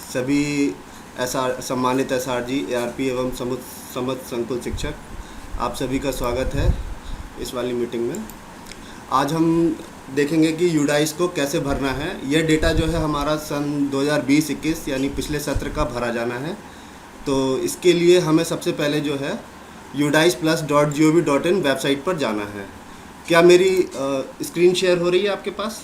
सभी सम्मानित SRG, ARP एवं समस्त संकुल शिक्षक, आप सभी का स्वागत है इस वाली मीटिंग में। आज हम देखेंगे कि यूडाइस को कैसे भरना है। यह डेटा जो है हमारा सन 2020-21 यानी पिछले सत्र का भरा जाना है। तो इसके लिए हमें सबसे पहले जो है udisplus.gov.in वेबसाइट पर जाना है। क्या मेरी स्क्रीन शेयर हो रही है आपके पास?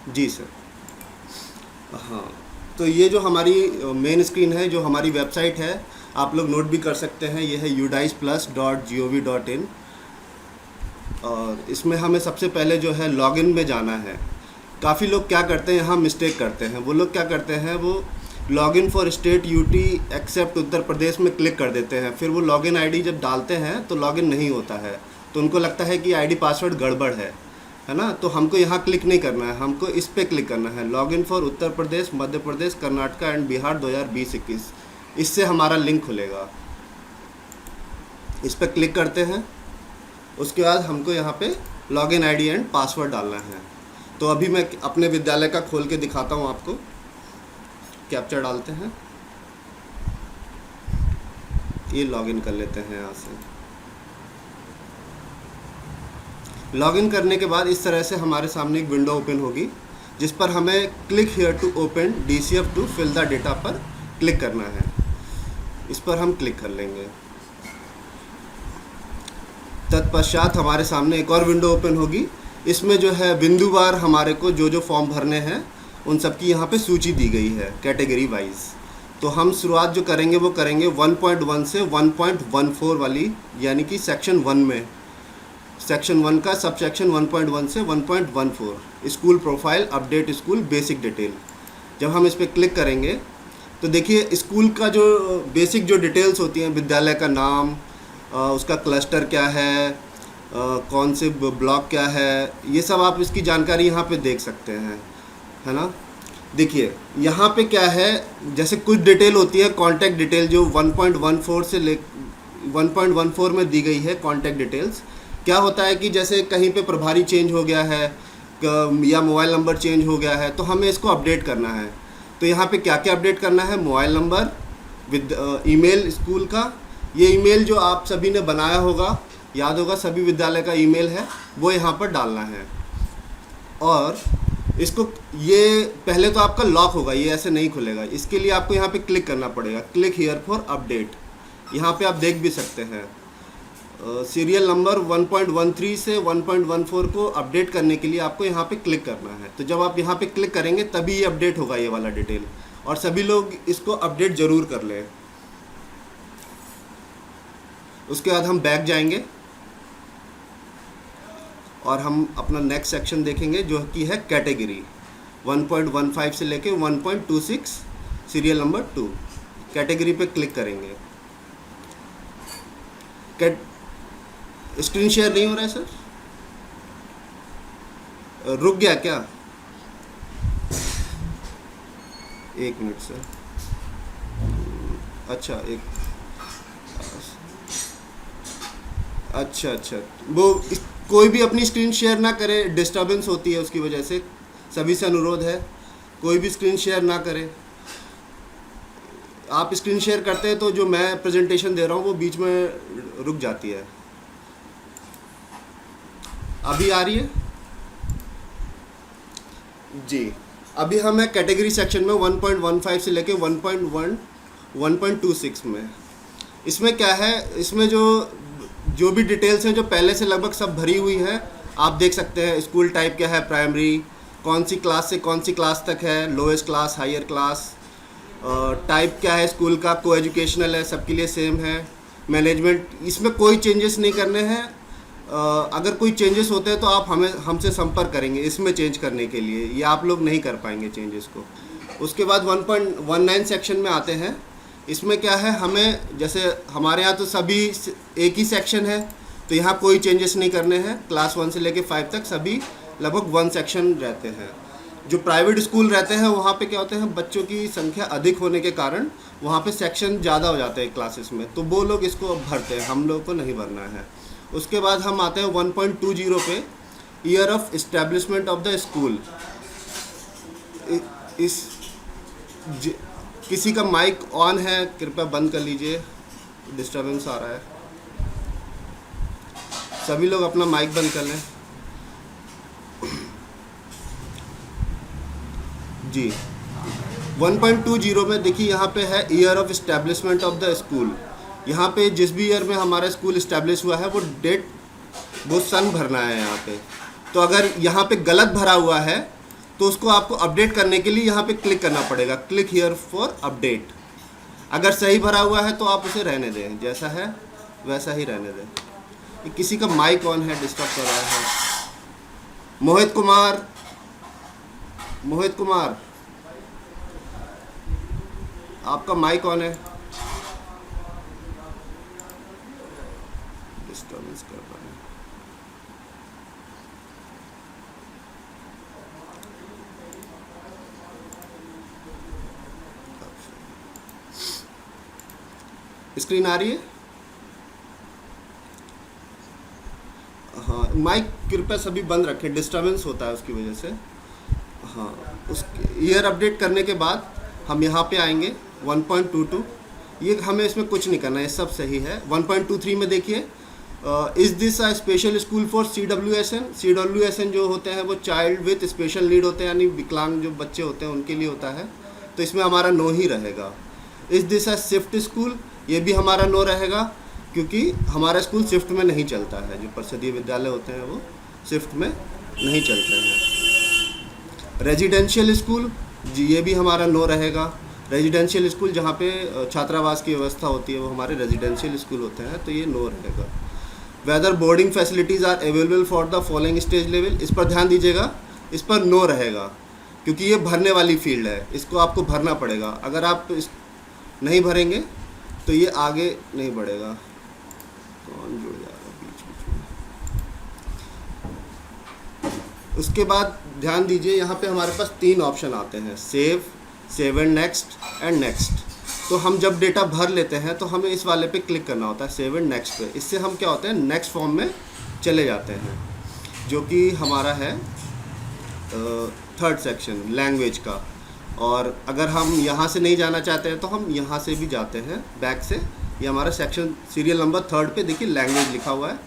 जी सर। हाँ, तो ये जो हमारी मेन स्क्रीन है, जो हमारी वेबसाइट है, आप लोग नोट भी कर सकते हैं। ये है udisplus.gov.in और इसमें हमें सबसे पहले जो है लॉगिन में जाना है। काफ़ी लोग क्या करते हैं, यहाँ मिस्टेक करते हैं। वो लोग क्या करते हैं, वो login for state UT except Uttar Pradesh में क्लिक कर देते हैं। फिर वो लॉगिन आईडी जब डालते हैं तो लॉगिन नहीं होता है, तो उनको लगता है कि आईडी पासवर्ड गड़बड़ है ना। तो हमको यहाँ क्लिक नहीं करना है, हमको इस पर क्लिक करना है, login for Uttar Pradesh, Madhya Pradesh, Karnataka and Bihar 2020-21। इससे हमारा लिंक खुलेगा। इस पर क्लिक करते हैं। उसके बाद हमको यहाँ पे लॉगिन आईडी एंड पासवर्ड डालना है। तो अभी मैं अपने विद्यालय का खोल के दिखाता हूँ आपको। कैप्चा डालते हैं, ये लॉगिन कर लेते हैं यहाँ से। लॉगिन करने के बाद इस तरह से हमारे सामने एक विंडो ओपन होगी, जिस पर हमें click here to open DCF to fill the data पर क्लिक करना है। इस पर हम क्लिक कर लेंगे। तत्पश्चात हमारे सामने एक और विंडो ओपन होगी। इसमें जो है बिंदुवार हमारे को जो फॉर्म भरने हैं उन सब की यहाँ पे सूची दी गई है कैटेगरी वाइज। तो हम शुरुआत जो करेंगे वो करेंगे 1.1 से 1.14 वाली, यानी कि सेक्शन 1 में। सेक्शन 1 का सब सेक्शन 1.1 से 1.14 school profile update school basic detail. जब हम इस पर क्लिक करेंगे तो देखिए स्कूल का जो बेसिक जो डिटेल्स होती हैं, विद्यालय का नाम, उसका क्लस्टर क्या है, कौन से ब्लॉक क्या है, ये सब आप इसकी जानकारी यहाँ पे देख सकते हैं, है ना। देखिए यहाँ पे क्या है, जैसे कुछ डिटेल होती है कॉन्टैक्ट डिटेल, जो 1.14 से 1.14 में दी गई है कॉन्टैक्ट डिटेल्स। क्या होता है कि जैसे कहीं पे प्रभारी चेंज हो गया है या मोबाइल नंबर चेंज हो गया है, तो हमें इसको अपडेट करना है। तो यहाँ पे क्या क्या अपडेट करना है, मोबाइल नंबर, ईमेल स्कूल का, ये ईमेल जो आप सभी ने बनाया होगा, याद होगा सभी विद्यालय का ईमेल है, वो यहाँ पर डालना है। और इसको ये पहले तो आपका लॉक होगा, ये ऐसे नहीं खुलेगा। इसके लिए आपको यहाँ पे क्लिक करना पड़ेगा, क्लिक हियर फॉर अपडेट। यहाँ पे आप देख भी सकते हैं सीरियल नंबर 1.13 से 1.14 को अपडेट करने के लिए आपको यहाँ पे क्लिक करना है। तो जब आप यहाँ पे क्लिक करेंगे तभी ये अपडेट होगा, ये वाला डिटेल। और सभी लोग इसको अपडेट ज़रूर कर लें। उसके बाद हम बैक जाएंगे और हम अपना नेक्स्ट सेक्शन देखेंगे, जो कि है कैटेगरी 1.15 से लेके 1.26 सीरियल नंबर 2। कैटेगरी पे क्लिक करेंगे। स्क्रीन शेयर नहीं हो रहा है सर, रुक गया क्या? एक मिनट सर। अच्छा अच्छा वो कोई भी अपनी स्क्रीन शेयर ना करे, डिस्टर्बेंस होती है उसकी वजह से। सभी से अनुरोध है कोई भी स्क्रीन शेयर ना करे। आप स्क्रीन शेयर करते हैं तो जो मैं प्रेजेंटेशन दे रहा हूँ वो बीच में रुक जाती है। अभी आ रही है जी। अभी हम है कैटेगरी सेक्शन में 1.15 से लेके 1.26 में। इसमें क्या है, इसमें जो भी डिटेल्स हैं जो पहले से लगभग सब भरी हुई है, आप देख सकते हैं। स्कूल टाइप क्या है, प्राइमरी, कौन सी क्लास से कौन सी क्लास तक है, lowest class, higher class, type क्या है स्कूल का, को एजुकेशनल है, सबके लिए सेम है। मैनेजमेंट, इसमें कोई चेंजेस नहीं करने हैं। अगर कोई चेंजेस होते हैं तो आप हमसे संपर्क करेंगे इसमें चेंज करने के लिए, ये आप लोग नहीं कर पाएंगे चेंजेस को। उसके बाद 1.19 सेक्शन में आते हैं। इसमें क्या है, हमें जैसे हमारे यहाँ तो सभी एक ही सेक्शन है, तो यहाँ कोई चेंजेस नहीं करने हैं। क्लास 1 से लेके 5 तक सभी लगभग 1 सेक्शन रहते हैं। जो प्राइवेट स्कूल रहते हैं वहाँ पे क्या होते हैं, बच्चों की संख्या अधिक होने के कारण वहाँ पे सेक्शन ज़्यादा हो जाते हैं क्लासेस में, तो वो लोग इसको भरते हैं, हम लोग को नहीं भरना है। उसके बाद हम आते हैं 1.20 पे, year of establishment of the school. इस किसी का माइक ऑन है, कृपया बंद कर लीजिए, डिस्टर्बेंस आ रहा है। सभी लोग अपना माइक बंद कर लें जी। 1.20 में देखिए यहाँ पे है year of establishment of the school. यहाँ पे जिस भी ईयर में हमारा स्कूल इस्टेब्लिश हुआ है वो डेट, वो सन भरना है यहाँ पे। तो अगर यहाँ पे गलत भरा हुआ है तो उसको आपको अपडेट करने के लिए यहाँ पे क्लिक करना पड़ेगा, क्लिक हियर फॉर अपडेट। अगर सही भरा हुआ है तो आप उसे रहने दें, जैसा है वैसा ही रहने दें। ये किसी का माइक ऑन है, डिस्टर्ब कर रहा है। मोहित कुमार, मोहित कुमार आपका माइक ऑन है, डिस्टर्बेंस कर रहा है। स्क्रीन आ रही है? हाँ, माइक कृपया सभी बंद रखें, डिस्टर्बेंस होता है उसकी वजह से। हाँ, उस ईयर अपडेट करने के बाद हम यहाँ पे आएंगे 1.22। ये हमें इसमें कुछ नहीं करना है, सब सही है। 1.23 में देखिए, is this a special school for CWSN। CWSN जो होते हैं वो चाइल्ड विथ स्पेशल नीड होते हैं, यानी विकलांग जो बच्चे होते हैं उनके लिए होता है, तो इसमें हमारा नो ही रहेगा। Is this a shift school, ये भी हमारा नो रहेगा, क्योंकि हमारा स्कूल शिफ्ट में नहीं चलता है। जो परिषदीय विद्यालय होते हैं वो शिफ्ट में नहीं चलते हैं। रेजिडेंशियल स्कूल जी, ये भी हमारा नो रहेगा। रेजिडेंशियल स्कूल जहाँ पे छात्रावास की व्यवस्था होती है वो हमारे रेजिडेंशियल स्कूल होते हैं, तो ये नो रहेगा। Whether boarding facilities are available for the following stage level, इस पर ध्यान दीजिएगा, इस पर नो रहेगा, क्योंकि ये भरने वाली फील्ड है, इसको आपको भरना पड़ेगा। अगर आप इस नहीं भरेंगे तो ये आगे नहीं बढ़ेगा। कौन जुड़ जाएगा बीच बीच में? उसके बाद ध्यान दीजिए, यहाँ पे हमारे पास 3 ऑप्शन आते हैं, सेव, सेव एंड नेक्स्ट। तो हम जब डेटा भर लेते हैं तो हमें इस वाले पे क्लिक करना होता है, सेव एंड नेक्स्ट पे। इससे हम क्या होते हैं, नेक्स्ट फॉर्म में चले जाते हैं, जो कि हमारा है 3rd सेक्शन लैंग्वेज का। और अगर हम यहाँ से नहीं जाना चाहते हैं तो हम यहाँ से भी जाते हैं, बैक से। ये हमारा सेक्शन सीरियल नंबर 3rd पे देखिए लैंग्वेज लिखा हुआ है।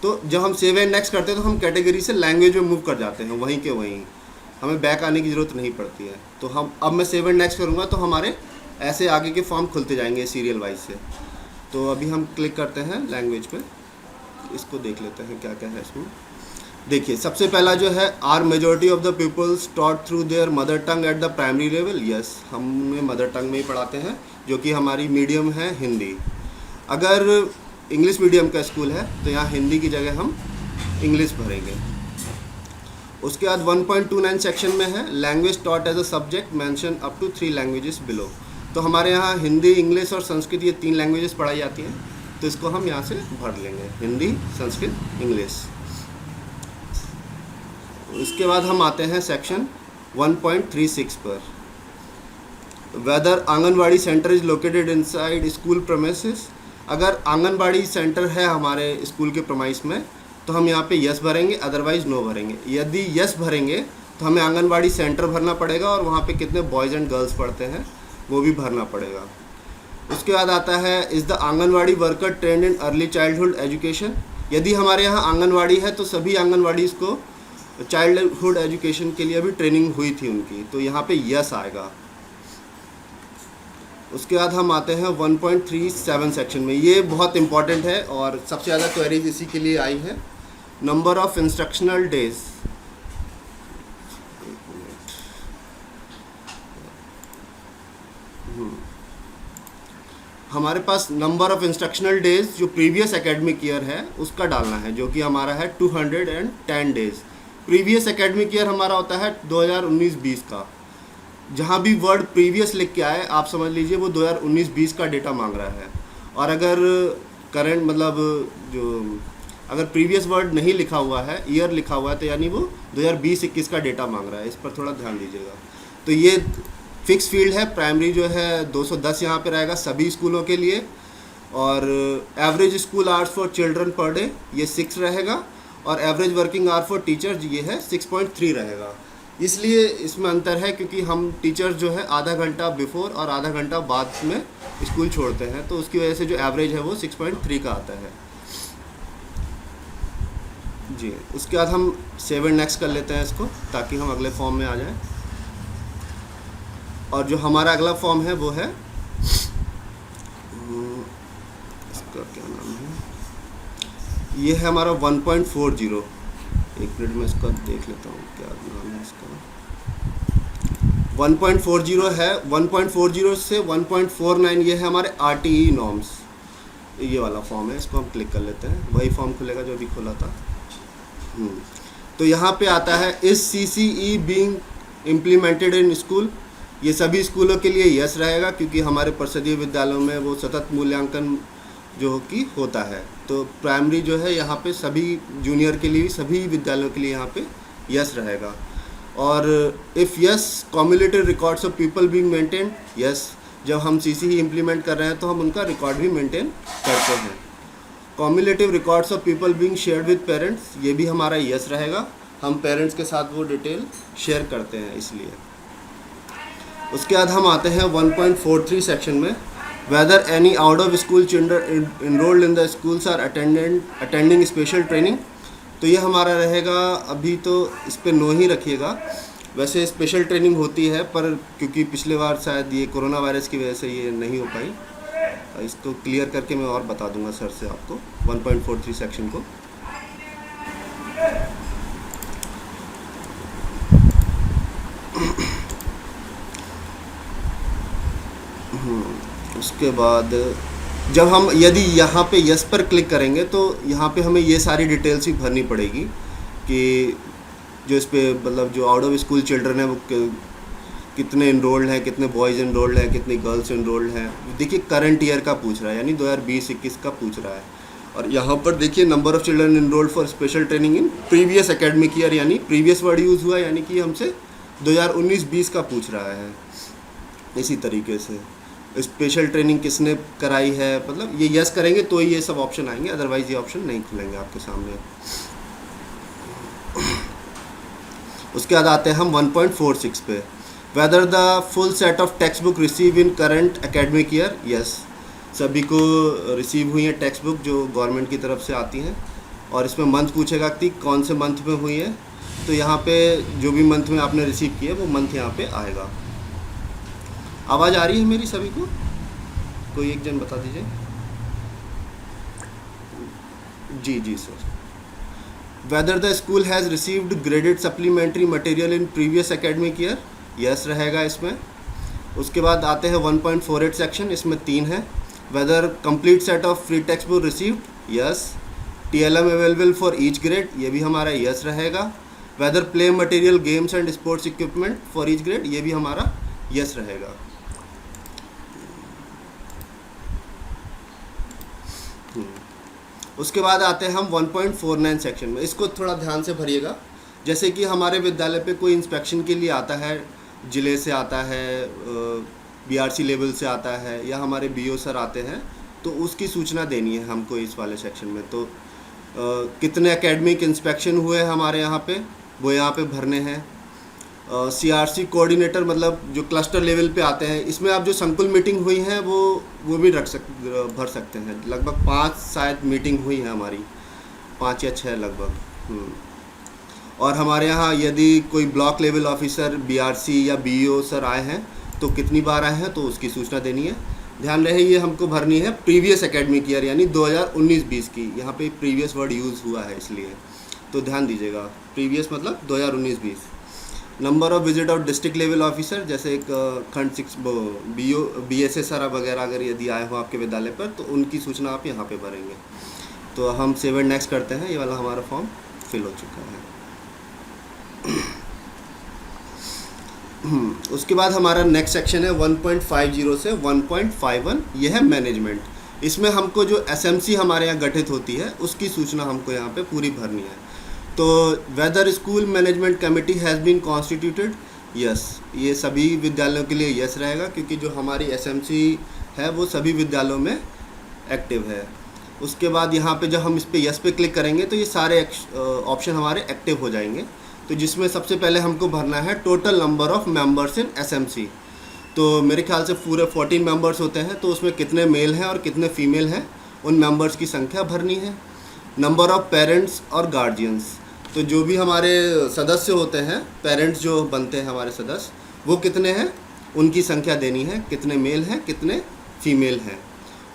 तो जब हम सेव एंड नेक्स्ट करते हैं तो हम कैटेगरी से लैंग्वेज में मूव कर जाते हैं, वहीं के वहीं, हमें बैक आने की ज़रूरत नहीं पड़ती है। तो हम अब मैं सेव एंड नेक्स्ट करूँगा तो हमारे ऐसे आगे के फॉर्म खुलते जाएंगे सीरियल वाइज से। तो अभी हम क्लिक करते हैं लैंग्वेज पे, इसको देख लेते हैं क्या क्या है इसमें। देखिए, सबसे पहला जो है, are majority of the peoples taught through their mother tongue at the primary level. Yes, हम मदर टंग में ही पढ़ाते हैं, जो कि हमारी मीडियम है हिंदी। अगर इंग्लिश मीडियम का स्कूल है तो यहाँ हिंदी की जगह हम इंग्लिश भरेंगे। उसके बाद 1.29 सेक्शन में है, language taught as a subject mention up to 3 languages below. तो हमारे यहाँ हिंदी, इंग्लिश और संस्कृत, ये 3 लैंग्वेजेस पढ़ाई जाती हैं, तो इसको हम यहाँ से भर लेंगे, हिंदी, संस्कृत, इंग्लिश। इसके बाद हम आते हैं सेक्शन 1.36 पर, whether anganwadi centre is located inside school premises. अगर आंगनवाड़ी सेंटर है हमारे स्कूल के प्रमाइस में तो हम यहाँ पे यस भरेंगे, अदरवाइज़ नो भरेंगे। यदि यस भरेंगे तो हमें आंगनवाड़ी सेंटर भरना पड़ेगा और वहाँ पे कितने बॉयज़ एंड गर्ल्स पढ़ते हैं वो भी भरना पड़ेगा। उसके बाद आता है, is the anganwadi worker trend in early childhood education. यदि हमारे यहाँ आंगनवाड़ी है तो सभी आंगनवाड़ीज़ को चाइल्डहुड एजुकेशन के लिए भी ट्रेनिंग हुई थी उनकी, तो यहाँ पे यस आएगा। उसके बाद हम आते हैं 1.37 सेक्शन में, ये बहुत इंपॉर्टेंट है और सबसे ज़्यादा क्वेरीज इसी के लिए आई है। नंबर ऑफ इंस्ट्रक्शनल डेज, हमारे पास नंबर ऑफ इंस्ट्रक्शनल डेज जो प्रीवियस एकेडमिक ईयर है उसका डालना है, जो कि हमारा है 210 डेज। प्रीवियस एकेडमिक ईयर हमारा होता है 2019-20 का। जहाँ भी वर्ड प्रीवियस लिख के आए आप समझ लीजिए वो 2019-20 का डेटा मांग रहा है। और अगर करंट मतलब जो अगर प्रीवियस वर्ड नहीं लिखा हुआ है, ईयर लिखा हुआ है, तो यानी वो 2020-21 का डेटा मांग रहा है। इस पर थोड़ा ध्यान दीजिएगा। तो ये फिक्स फील्ड है, प्राइमरी जो है 210 यहाँ पे रहेगा सभी स्कूलों के लिए। और average school hours for children per day ये 6 रहेगा, और average working hour for teachers ये है 6.3 रहेगा। इसलिए इसमें अंतर है क्योंकि हम टीचर्स जो है आधा घंटा बिफोर और आधा घंटा बाद में स्कूल छोड़ते हैं, तो उसकी वजह से जो एवरेज है वो 6.3 का आता है जी। उसके बाद हम सेव एंड नेक्स्ट कर लेते हैं इसको, ताकि हम अगले फॉर्म में आ जाएं। और जो हमारा अगला फॉर्म है वो है, इसका क्या नाम है, ये है हमारा 1.40। एक मिनट में इसका देख लेता हूँ क्या नाम है इसका। 1.40 है, 1.40 से 1.49 ये है हमारे RTE नॉर्म्स, ये वाला फॉर्म है। इसको हम क्लिक कर लेते हैं, वही फॉर्म खुलेगा जो अभी खोला था। तो यहाँ पे आता है इस CCE being implemented in school, ये सभी स्कूलों के लिए यस रहेगा क्योंकि हमारे परिषदीय विद्यालयों में वो सतत मूल्यांकन जो कि होता है। तो प्राइमरी जो है यहाँ पे सभी जूनियर के लिए, सभी विद्यालयों के लिए यहाँ पे यस रहेगा। और if yes cumulative records of people being maintain, yes जब हम CCE इम्प्लीमेंट कर रहे हैं तो हम उनका रिकॉर्ड भी मेंटेन करते हैं। Cumulative records of people being shared with parents, ये भी हमारा यस रहेगा, हम पेरेंट्स के साथ वो डिटेल शेयर करते हैं इसलिए। उसके बाद हम आते हैं 1.43 सेक्शन में, whether any out of school children enrolled in the schools are attending special training, तो ये हमारा रहेगा, अभी तो इस पर नो ही रखिएगा। वैसे स्पेशल ट्रेनिंग होती है, पर क्योंकि पिछले बार शायद ये कोरोना वायरस की वजह से ये नहीं हो पाई, इसको क्लियर करके मैं और बता दूंगा सर से आपको 1.43 सेक्शन को। उसके बाद जब हम यदि यहाँ पे यस पर क्लिक करेंगे तो यहाँ पे हमें ये सारी डिटेल्स ही भरनी पड़ेगी कि जो इस पे मतलब जो आउट ऑफ स्कूल चिल्ड्रन है वो कितने इनरोल्ड हैं, कितने बॉयज़ इनरोल्ड हैं, कितनी गर्ल्स इनरोल्ड हैं। देखिए करंट ईयर का पूछ रहा है, यानी 2020-21 का पूछ रहा है। और यहाँ पर देखिए number of children enrolled for special training in previous academic year, यानी प्रीवियस वर्ड यूज़ हुआ, यानी कि हमसे 2019-20 का पूछ रहा है। इसी तरीके से स्पेशल ट्रेनिंग किसने कराई है, मतलब ये यस करेंगे तो ये सब ऑप्शन आएंगे, अदरवाइज़ ये ऑप्शन नहीं खुलेंगे आपके सामने। उसके बाद आते हैं हम 1.46 पे, whether the full set of text book receive in current academic year, yes सभी को रिसीव हुई है टेक्स्ट बुक जो गवर्नमेंट की तरफ से आती हैं। और इसमें मंथ पूछेगा कि कौन से मंथ में हुई है, तो यहाँ पे जो भी मंथ में आपने रिसीव किया वो मंथ यहाँ पे आएगा। आवाज़ आ रही है मेरी सभी को? कोई एक जन बता दीजिए। जी जी sir. Whether the school has received graded supplementary material in previous academic year, yes रहेगा इसमें। उसके बाद आते हैं 1.48 सेक्शन, इसमें 3 है। Whether complete set of free text book received, yes. TLM available for each grade, ये भी हमारा यस रहेगा। Whether play material games and sports equipment for each grade, ये भी हमारा यस रहेगा। उसके बाद आते हैं हम 1.49 सेक्शन में, इसको थोड़ा ध्यान से भरिएगा। जैसे कि हमारे विद्यालय पे कोई इंस्पेक्शन के लिए आता है, ज़िले से आता है, BRC लेवल से आता है, या हमारे BO सर आते हैं, तो उसकी सूचना देनी है हमको इस वाले सेक्शन में। तो कितने एकेडमिक इंस्पेक्शन हुए हमारे यहाँ पे, वो यहाँ पे भरने हैं। CRC कोऑर्डिनेटर मतलब जो क्लस्टर लेवल पे आते हैं, इसमें आप जो संकुल मीटिंग हुई है वो भी भर सकते हैं। लगभग 5 शायद मीटिंग हुई है हमारी, 5 या 6 लगभग। और हमारे यहाँ यदि कोई ब्लॉक लेवल ऑफिसर BRC या BO सर आए हैं तो कितनी बार आए हैं, तो उसकी सूचना देनी है। ध्यान रहे ये हमको भरनी है प्रीवियस एकेडमिक ईयर, यानी 2019-20 की। यहाँ पे प्रीवियस वर्ड यूज़ हुआ है इसलिए, तो ध्यान दीजिएगा। प्रीवियस मतलब 2019-20। Number of visit of district level officer, जैसे एक खंड 6 BO BSA सर वगैरह अगर यदि आए हो आपके विद्यालय पर, तो उनकी सूचना आप यहाँ पे भरेंगे। तो हम सेव एंड नेक्स्ट करते हैं, ये वाला हमारा फॉर्म फिल हो चुका है। उसके बाद हमारा नेक्स्ट सेक्शन है 1.50 से 1.51, ये है मैनेजमेंट। इसमें हमको जो SMC हमारे यहाँ गठित होती है उसकी सूचना हमको यहाँ पे पूरी भरनी है। तो whether school management committee has been constituted, yes, ये सभी विद्यालयों के लिए यस रहेगा, क्योंकि जो हमारी SMC है वो सभी विद्यालयों में एक्टिव है। उसके बाद यहाँ पे जब हम इस पे यस पे क्लिक करेंगे तो ये सारे ऑप्शन हमारे एक्टिव हो जाएंगे। तो जिसमें सबसे पहले हमको भरना है total number of members in SMC. तो मेरे ख्याल से पूरे 14 मेंबर्स होते हैं, तो उसमें कितने मेल हैं और कितने फीमेल हैं उन मेंबर्स की संख्या भरनी है। नंबर ऑफ़ पेरेंट्स और गार्जियंस, तो जो भी हमारे सदस्य होते हैं, पेरेंट्स जो बनते हैं हमारे सदस्य, वो कितने हैं उनकी संख्या देनी है, कितने मेल हैं कितने फीमेल हैं।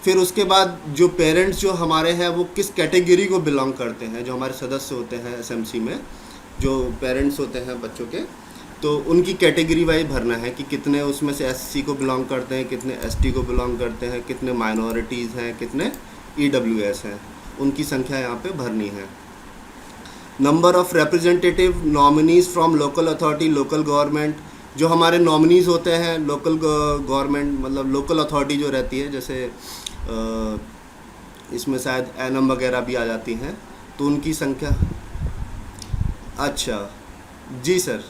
फिर उसके बाद जो पेरेंट्स जो हमारे हैं वो किस कैटेगरी को बिलोंग करते हैं, जो हमारे सदस्य होते हैं एसएमसी में जो पेरेंट्स होते हैं बच्चों के, तो उनकी कैटेगरी वाइज भरना है कि कितने उसमें से एससी को बिलोंग करते हैं, कितने एसटी को बिलोंग करते हैं, कितने माइनॉरिटीज़ हैं, कितने ईडब्ल्यूएस हैं, उनकी संख्या यहाँ पे भरनी है। Number of representative nominees from local authority, local government, जो हमारे नॉमिनीज़ होते हैं लोकल गवर्नमेंट मतलब लोकल अथॉरिटी जो रहती है, जैसे इसमें शायद एनम वगैरह भी आ जाती हैं, तो उनकी संख्या। अच्छा जी सर,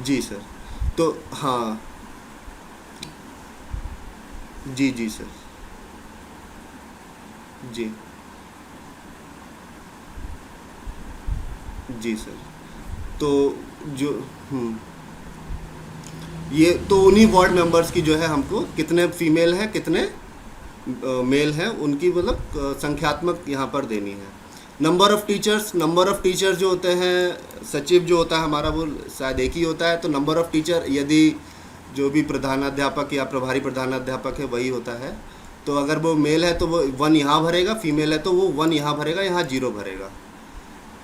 जी सर, तो हाँ जी जी सर, जी जी सर, तो जो ये तो उन्हीं वार्ड मेंबर्स की जो है हमको कितने फीमेल हैं कितने मेल हैं उनकी मतलब संख्यात्मक यहाँ पर देनी है। Number of teachers, number of teachers जो होते हैं, सचिव जो होता है हमारा वो शायद एक ही होता है, तो नंबर ऑफ़ टीचर यदि जो भी प्रधानाध्यापक या प्रभारी प्रधानाध्यापक है वही होता है, तो अगर वो मेल है तो वो 1 यहाँ भरेगा, फीमेल है तो वो 1 यहाँ भरेगा, यहाँ 0 भरेगा,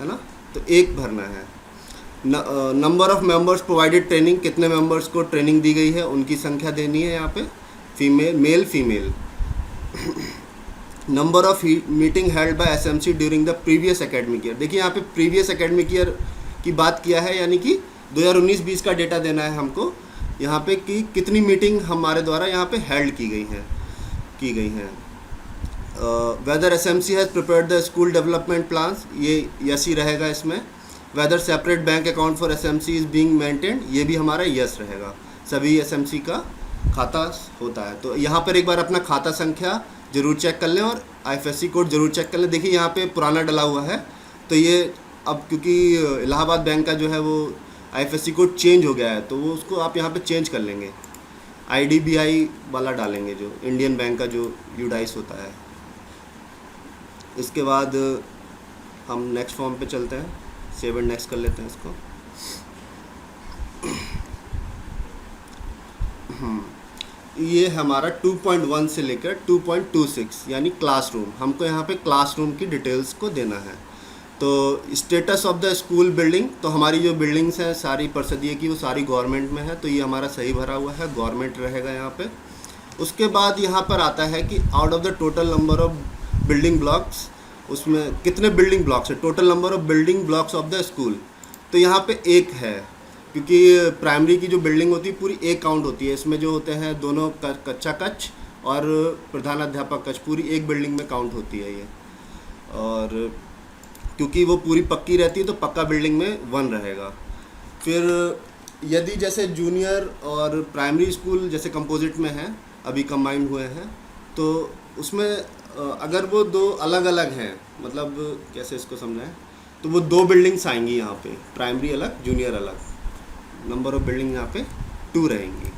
है ना, तो 1 भरना है। Number of members provided training, कितने मेंबर्स को ट्रेनिंग दी गई है उनकी संख्या देनी है यहाँ पे, female male female. Number of meeting held by SMC during the previous academic year, देखिए यहाँ पे प्रीवियस एकेडमिक ईयर की बात किया है, यानी कि 2019-20 का डेटा देना है हमको यहाँ पे कि कितनी मीटिंग हमारे द्वारा यहाँ पे हेल्ड की गई हैं। Whether SMC has prepared the school development plans, ये यस ही रहेगा इसमें। Whether separate bank account for SMC is being maintained, ये भी हमारा यस रहेगा, सभी एसएमसी का खाता होता है। तो यहाँ पर एक बार अपना खाता संख्या ज़रूर चेक कर लें और आईएफएससी कोड ज़रूर चेक कर लें। देखिए यहाँ पे पुराना डला हुआ है, तो ये अब क्योंकि इलाहाबाद बैंक का जो है वो आईएफएससी कोड चेंज हो गया है, तो वो उसको आप यहाँ पे चेंज कर लेंगे, आईडीबीआई वाला डालेंगे जो इंडियन बैंक का जो यूडाइस होता है। इसके बाद हम नेक्स्ट फॉर्म पे चलते हैं, सेव एंड नेक्स्ट कर लेते हैं इसको। ये हमारा 2.1 से लेकर 2.26 यानी क्लासरूम, हमको यहाँ पे क्लासरूम की डिटेल्स को देना है। तो status of the school building, तो हमारी जो बिल्डिंग्स हैं सारी परिषदीय की वो सारी गवर्नमेंट में है, तो ये हमारा सही भरा हुआ है, गवर्नमेंट रहेगा यहाँ पे। उसके बाद यहाँ पर आता है कि out of the total number of building blocks, उसमें कितने बिल्डिंग ब्लॉक्स है, total number of building blocks of the school, तो यहाँ पे 1 है, क्योंकि प्राइमरी की जो बिल्डिंग होती है पूरी 1 काउंट होती है, इसमें जो होते हैं दोनों कच्चा कक्ष और प्रधानाध्यापक कक्ष पूरी 1 बिल्डिंग में काउंट होती है ये, और क्योंकि वो पूरी पक्की रहती है तो पक्का बिल्डिंग में 1 रहेगा। फिर यदि जैसे जूनियर और प्राइमरी स्कूल जैसे कंपोजिट में हैं, अभी कंबाइंड हुए हैं, तो उसमें अगर वो 2 अलग अलग हैं, मतलब कैसे इसको समझाएं, तो वो 2 बिल्डिंग्स आएंगी यहाँ पे, प्राइमरी अलग जूनियर अलग, नंबर ऑफ बिल्डिंग यहाँ पे 2 रहेंगी।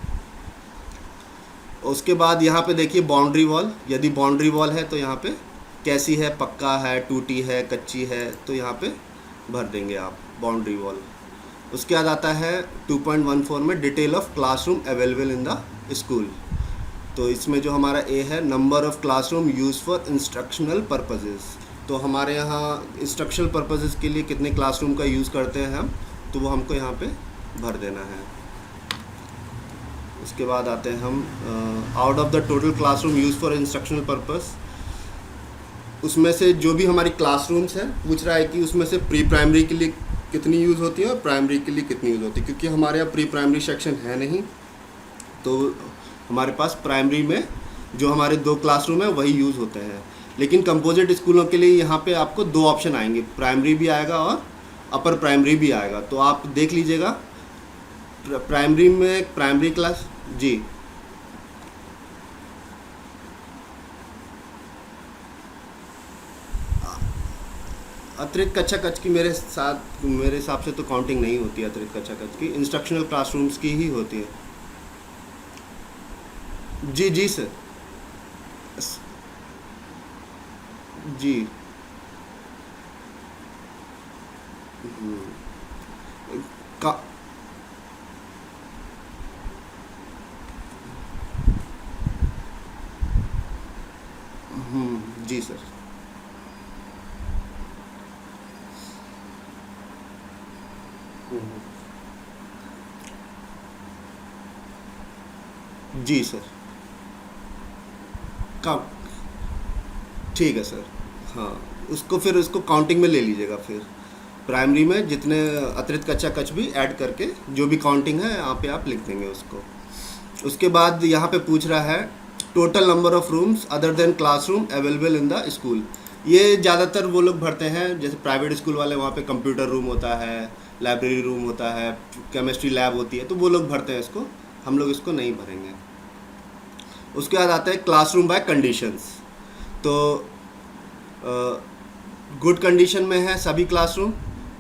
उसके बाद यहाँ पे देखिए बाउंड्री वॉल, यदि बाउंड्री वॉल है तो यहाँ पे कैसी है, पक्का है, टूटी है, कच्ची है, तो यहाँ पे भर देंगे आप बाउंड्री वॉल। उसके बाद आता है 2.14 में detail of classroom available in the school, तो इसमें जो हमारा ए है number of classroom use for instructional purposes, तो हमारे यहाँ इंस्ट्रक्शनल पर्पसेस के लिए कितने क्लासरूम का यूज़ करते हैं हम, तो वो हमको यहाँ पे भर देना है। उसके बाद आते हैं हम out of the total classroom use for instructional purpose, उसमें से जो भी हमारी क्लासरूम्स हैं पूछ रहा है कि उसमें से प्री प्राइमरी के लिए कितनी यूज़ होती है और प्राइमरी के लिए कितनी यूज़ होती है, क्योंकि हमारे यहाँ प्री प्राइमरी सेक्शन है नहीं, तो हमारे पास प्राइमरी में जो हमारे 2 क्लासरूम है वही यूज़ होते हैं। लेकिन कंपोजिट स्कूलों के लिए यहाँ पे आपको 2 ऑप्शन आएंगे, प्राइमरी भी आएगा और अपर प्राइमरी भी आएगा, तो आप देख लीजिएगा प्राइमरी में प्राइमरी क्लास। जी। अतिरिक्त कक्षा कक्ष की मेरे हिसाब से तो काउंटिंग नहीं होती है। अतिरिक्त कक्षा कक्ष की इंस्ट्रक्शनल क्लासरूम्स की ही होती है। जी जी सर। स- जी। का जी सर। जी सर। का ठीक है सर। हाँ, उसको फिर उसको काउंटिंग में ले लीजिएगा फिर। प्राइमरी में जितने अतिरिक्त कक्षा कक्ष भी ऐड करके जो भी काउंटिंग है यहाँ पे आप लिख देंगे उसको। उसके बाद यहाँ पे पूछ रहा है total number of rooms other than classroom available in the school. ये ज़्यादातर वो लोग भरते हैं, जैसे प्राइवेट स्कूल वाले, वहाँ पे कंप्यूटर रूम होता है, लाइब्रेरी रूम होता है, केमिस्ट्री लैब होती है, तो वो लोग भरते हैं इसको। हम लोग इसको नहीं भरेंगे। उसके बाद आता है क्लासरूम बाय कंडीशंस। तो गुड कंडीशन में है सभी क्लासरूम,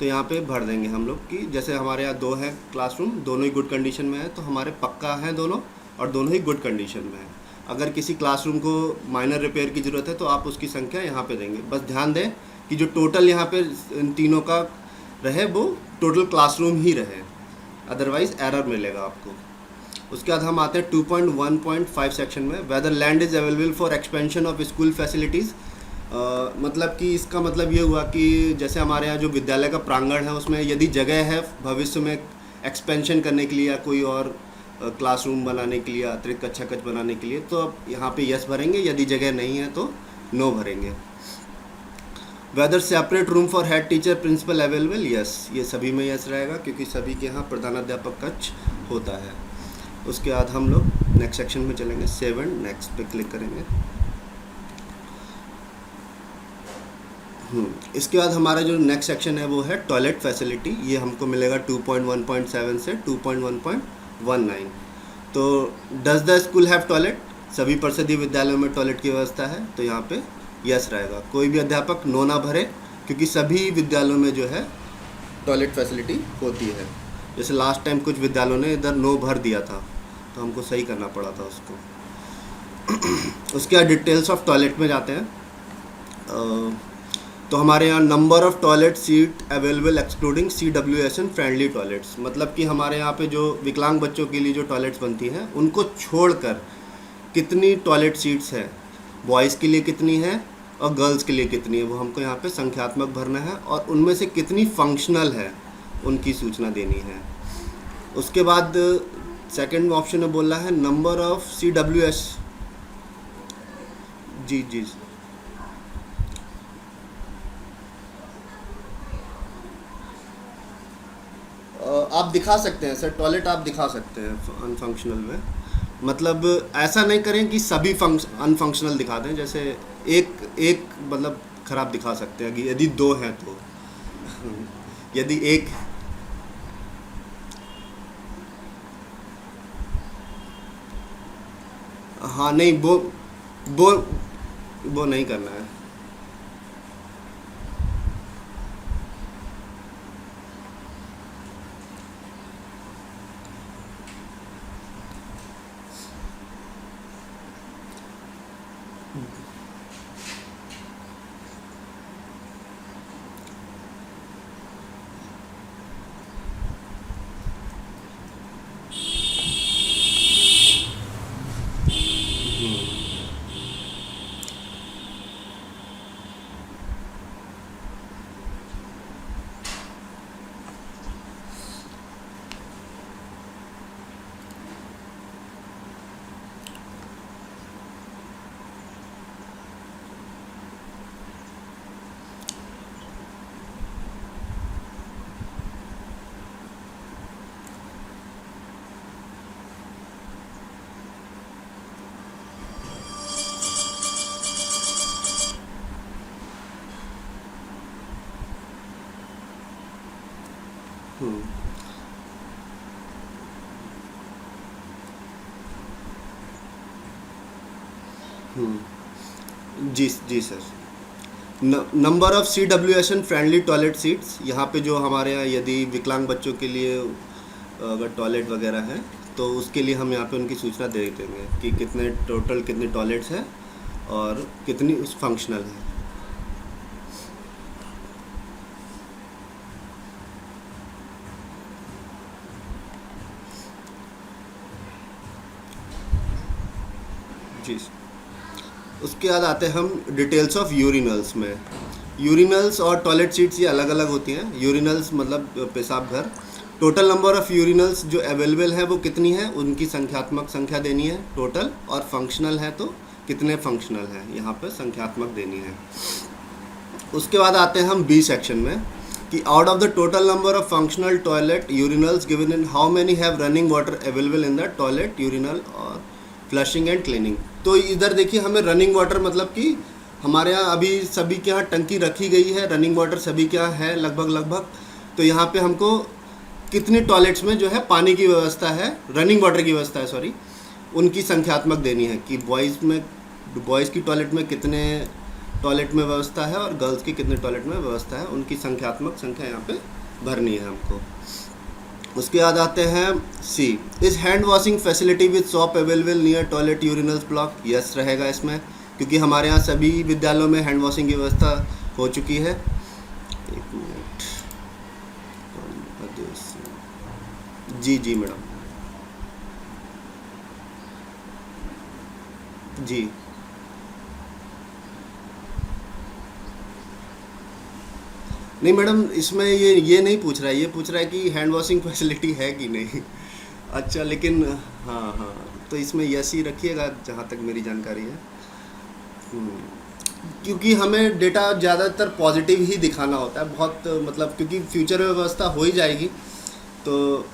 तो यहाँ पे भर देंगे हम लोग कि जैसे हमारे यहाँ 2 हैं क्लासरूम, दोनों ही गुड कंडीशन में है, तो हमारे पक्का हैं दोनों, और दोनों ही गुड कंडीशन में है। अगर किसी क्लासरूम को माइनर रिपेयर की ज़रूरत है तो आप उसकी संख्या यहाँ पे देंगे। बस ध्यान दें कि जो टोटल यहाँ पे इन तीनों का रहे वो टोटल क्लासरूम ही रहे, अदरवाइज़ एरर मिलेगा आपको। उसके बाद हम आते हैं 2.1.5 सेक्शन में, whether land is available for expansion of school facilities. मतलब कि इसका मतलब ये हुआ कि जैसे हमारे यहाँ जो विद्यालय का प्रांगण है उसमें यदि जगह है भविष्य में एक्सपेंशन करने के लिए या कोई और क्लासरूम बनाने के लिए, अतिरिक्त कक्षा कक्ष बनाने के लिए, तो अब यहाँ पे यस भरेंगे, यदि जगह नहीं है तो नो भरेंगे। Whether separate room for head teacher principal available, yes, ये सभी में यस रहेगा क्योंकि सभी के यहाँ प्रधानाध्यापक कक्ष होता है। उसके बाद हम लोग नेक्स्ट सेक्शन में चलेंगे, 7 नेक्स्ट पे क्लिक करेंगे। इसके बाद हमारा जो नेक्स्ट सेक्शन है वो है टॉयलेट फैसिलिटी। ये हमको मिलेगा 2.1.7 से 2.1.19। तो does the school have toilet, सभी परिषदीय विद्यालयों में टॉयलेट की व्यवस्था है, तो यहाँ पे यस रहेगा। कोई भी अध्यापक नो ना भरे क्योंकि सभी विद्यालयों में जो है टॉयलेट फैसिलिटी होती है। जैसे लास्ट टाइम कुछ विद्यालयों ने इधर नो भर दिया था तो हमको सही करना पड़ा था उसको। उसके बाद डिटेल्स ऑफ टॉयलेट में जाते हैं। तो हमारे यहाँ number of toilet seat available excluding CWS and friendly toilets, मतलब कि हमारे यहाँ पे जो विकलांग बच्चों के लिए जो टॉयलेट्स बनती हैं उनको छोड़कर कितनी टॉयलेट सीट्स हैं, बॉयज़ के लिए कितनी है और गर्ल्स के लिए कितनी है, वो हमको यहाँ पे संख्यात्मक भरना है, और उनमें से कितनी फंक्शनल है उनकी सूचना देनी है। उसके बाद सेकेंड ऑप्शन में बोल रहा है नंबर ऑफ़ CWS। जी जी। आप दिखा सकते हैं सर, टॉयलेट आप दिखा सकते हैं अनफंक्शनल में। मतलब ऐसा नहीं करें कि सभी अनफंक्शनल दिखा दें, जैसे एक एक मतलब ख़राब दिखा सकते हैं यदि 2 हैं तो। यदि एक, हाँ नहीं, वो वो नहीं करना है। जी जी sir. Number of CWSN friendly toilet seats, यहाँ पे जो हमारे यहाँ यदि विकलांग बच्चों के लिए अगर टॉयलेट वगैरह है तो उसके लिए हम यहाँ पे उनकी सूचना दे देंगे कि कितने टोटल कितने टॉयलेट्स हैं और कितनी उस फंक्शनल है। जी। उसके बाद आते हैं हम डिटेल्स ऑफ यूरिनल्स में। यूरिनल्स और टॉयलेट सीट्स ये अलग अलग होती हैं। यूरिनल्स मतलब पेशाब घर। टोटल नंबर ऑफ़ यूरिनल्स जो अवेलेबल है वो कितनी है, उनकी संख्यात्मक संख्या देनी है टोटल, और फंक्शनल है तो कितने फंक्शनल हैं, यहाँ पर संख्यात्मक देनी है। उसके बाद आते हैं हम बी सेक्शन में कि out of the total number of functional toilet urinals given in how many have running water available in the toilet urinal और फ्लशिंग एंड क्लीनिंग। तो इधर देखिए हमें रनिंग वाटर मतलब कि हमारे यहाँ अभी सभी के यहाँ टंकी रखी गई है, रनिंग वाटर सभी के यहाँ है लगभग। तो यहाँ पे हमको कितने टॉयलेट्स में जो है पानी की व्यवस्था है, रनिंग वाटर की व्यवस्था है सॉरी, उनकी संख्यात्मक देनी है कि बॉयज़ की टॉयलेट में कितने टॉयलेट में व्यवस्था है और गर्ल्स की कितने टॉयलेट में व्यवस्था है, उनकी संख्यात्मक संख्या यहाँ पे भरनी है हमको। उसके बाद आते हैं C, is hand washing facility with soap available near toilet urinals block. Yes रहेगा इसमें, क्योंकि हमारे यहाँ सभी विद्यालयों में हैंड वॉशिंग की व्यवस्था हो चुकी है। एक मिनट, जी जी मैडम जी। नहीं मैडम, इसमें ये नहीं पूछ रहा है, ये पूछ रहा है कि हैंड वॉशिंग फैसिलिटी है कि नहीं। अच्छा, लेकिन हाँ हाँ, तो इसमें यस ही रखिएगा जहाँ तक मेरी जानकारी है। क्योंकि हमें डेटा ज़्यादातर पॉजिटिव ही दिखाना होता है, बहुत मतलब क्योंकि फ्यूचर में व्यवस्था हो ही जाएगी तो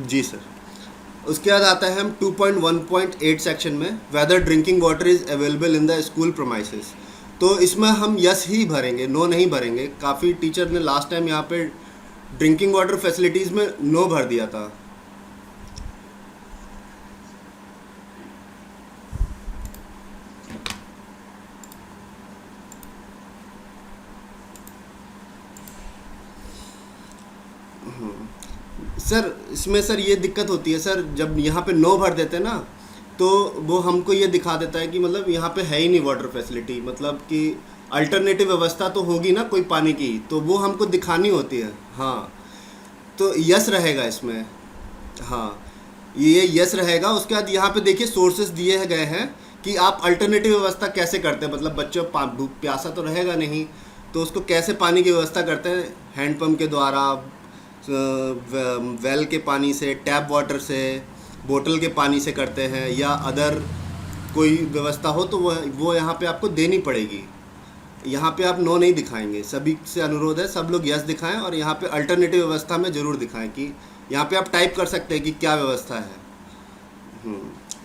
जी सर। उसके बाद आता है हम 2.1.8 सेक्शन में, whether drinking water is available in the school premises. तो इसमें हम यस ही भरेंगे, नो नहीं भरेंगे। काफ़ी टीचर ने लास्ट टाइम यहाँ पे ड्रिंकिंग वाटर फैसिलिटीज़ में नो भर दिया था। सर इसमें सर ये दिक्कत होती है सर, जब यहाँ पे नो भर देते हैं ना तो वो हमको ये दिखा देता है कि मतलब यहाँ पे है ही नहीं वाटर फैसिलिटी, मतलब कि अल्टरनेटिव व्यवस्था तो होगी ना कोई पानी की, तो वो हमको दिखानी होती है। हाँ, तो यस रहेगा इसमें। हाँ, ये यस रहेगा। उसके बाद यहाँ पे देखिए सोर्सेज दिए गए हैं कि आप अल्टरनेटिव व्यवस्था कैसे करते हैं, मतलब बच्चों प्यासा तो रहेगा नहीं, तो उसको कैसे पानी की व्यवस्था करते हैं, हैंडपम्प के द्वारा, वेल के पानी से, टैप वाटर से, बोतल के पानी से करते हैं, या अदर कोई व्यवस्था हो तो वो यहाँ पे आपको देनी पड़ेगी। यहाँ पे आप नो नहीं दिखाएंगे। सभी से अनुरोध है सब लोग यस दिखाएं, और यहाँ पे अल्टरनेटिव व्यवस्था में ज़रूर दिखाएं कि यहाँ पे आप टाइप कर सकते हैं कि क्या व्यवस्था है।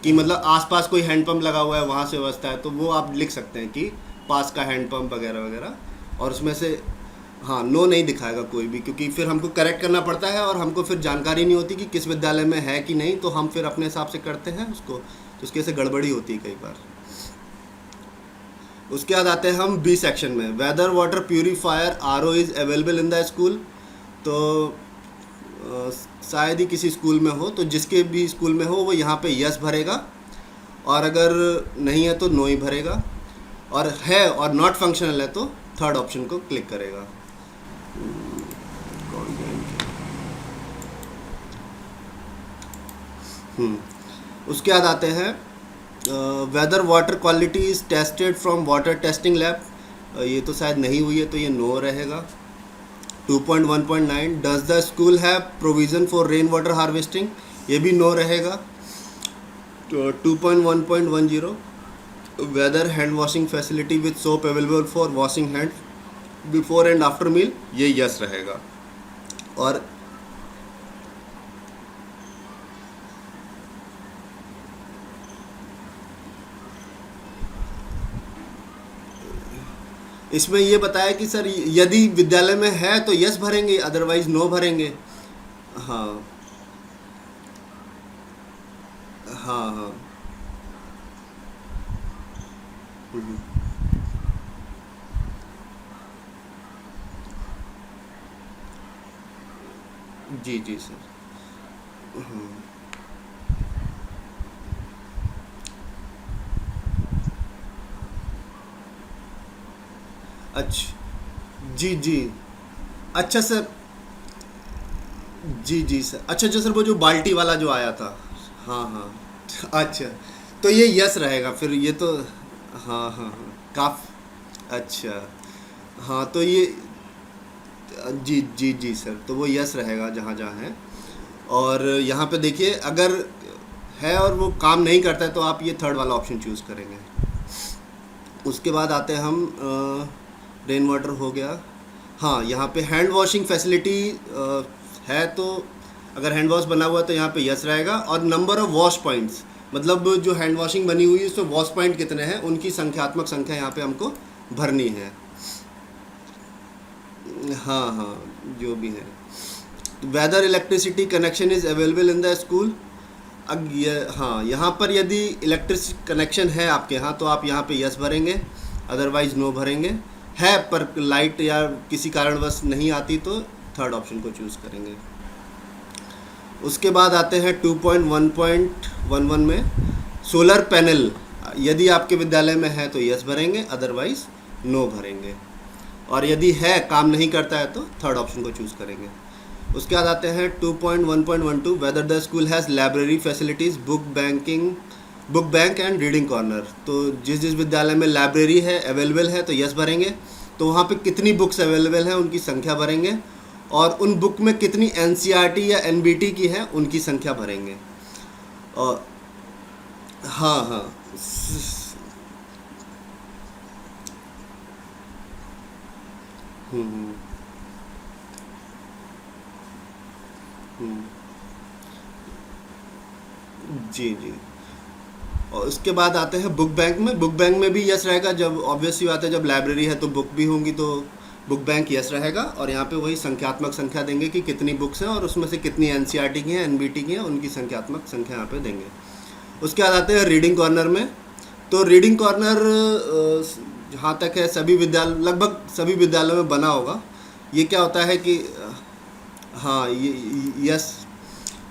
कि मतलब आसपास कोई हैंडपम्प लगा हुआ है वहाँ से व्यवस्था है, तो वो आप लिख सकते हैं कि पास का हैंडपम्प वगैरह वगैरह, और उसमें से हाँ नो नहीं दिखाएगा कोई भी, क्योंकि फिर हमको करेक्ट करना पड़ता है और हमको फिर जानकारी नहीं होती कि किस विद्यालय में है कि नहीं, तो हम फिर अपने हिसाब से करते हैं उसको, तो उसके से गड़बड़ी होती है कई बार। उसके बाद आते हैं हम बी सेक्शन में, whether water purifier RO is available in the school. तो शायद ही किसी स्कूल में हो, तो जिसके भी स्कूल में हो वो यहाँ पे यस भरेगा, और अगर नहीं है तो नो ही भरेगा, और है और नॉट फंक्शनल है तो थर्ड ऑप्शन को क्लिक करेगा। हम्म, उसके बाद आते हैं whether water quality is tested from water testing lab. ये तो शायद नहीं हुई है, तो ये नो रहेगा। 2.1.9 does the school have provision for rain water harvesting, ये भी नो रहेगा। तो 2.1.10 whether hand washing facility with soap available for washing hand before and after meal, ये यस रहेगा। और इसमें ये बताया कि सर यदि विद्यालय में है तो यस भरेंगे, अदरवाइज नो भरेंगे। हाँ हाँ हाँ। हम्म, जी जी सर। अच्छा जी जी। अच्छा सर, जी जी सर। अच्छा अच्छा सर, वो जो बाल्टी वाला जो आया था। हाँ हाँ। अच्छा, तो ये यस रहेगा फिर ये तो। हाँ हाँ हाँ। काफ अच्छा। हाँ तो ये जी जी जी सर, तो वो यस रहेगा जहाँ जहाँ है। और यहाँ पे देखिए, अगर है और वो काम नहीं करता है तो आप ये थर्ड वाला ऑप्शन चूज़ करेंगे। उसके बाद आते हैं हम रेन वाटर हो गया। हाँ, यहाँ पे हैंड वॉशिंग फैसिलिटी है, तो अगर हैंड वॉश बना हुआ है तो यहाँ पे यस रहेगा। और नंबर ऑफ वॉश पॉइंट्स, मतलब जो हैंड वॉशिंग बनी हुई है उसमें वॉश पॉइंट कितने हैं, उनकी संख्यात्मक संख्या यहाँ पे हमको भरनी है। हाँ हाँ, जो भी है। Whether electricity connection is available in the school. अब ये हाँ, यहाँ पर यदि इलेक्ट्रिक कनेक्शन है आपके यहाँ तो आप यहाँ पे यस भरेंगे, अदरवाइज़ नो भरेंगे। है पर लाइट या किसी कारणवश नहीं आती तो थर्ड ऑप्शन को चूज़ करेंगे। उसके बाद आते हैं 2.1.11 में सोलर पैनल, यदि आपके विद्यालय में है तो यस भरेंगे, अदरवाइज़ नो भरेंगे। और यदि है काम नहीं करता है तो थर्ड ऑप्शन को चूज़ करेंगे। उसके बाद आते हैं 2.1.12 weather the school has library facilities book bank and reading corner. तो जिस जिस विद्यालय में लाइब्रेरी है अवेलेबल है तो यस भरेंगे, तो वहाँ पे कितनी बुक्स अवेलेबल हैं उनकी संख्या भरेंगे, और उन बुक में कितनी एनसीईआरटी या एनबीटी की है उनकी संख्या भरेंगे। और हाँ हाँ हम्म हम्म, जी जी। और उसके बाद आते हैं बुक बैंक में। बुक बैंक में भी यस रहेगा, जब ऑब्वियस सी बात है, जब लाइब्रेरी है तो बुक भी होंगी, तो बुक बैंक यस रहेगा। और यहाँ पे वही संख्यात्मक संख्या देंगे कि कितनी बुक्स हैं और उसमें से कितनी एनसीईआरटी की हैं, एनबीटी की हैं, उनकी संख्यात्मक संख्या यहाँ पे देंगे। उसके बाद आते हैं रीडिंग कॉर्नर में। तो रीडिंग कॉर्नर जहाँ तक है सभी विद्यालय, लगभग सभी विद्यालयों में बना होगा। ये क्या होता है कि हाँ, ये यस,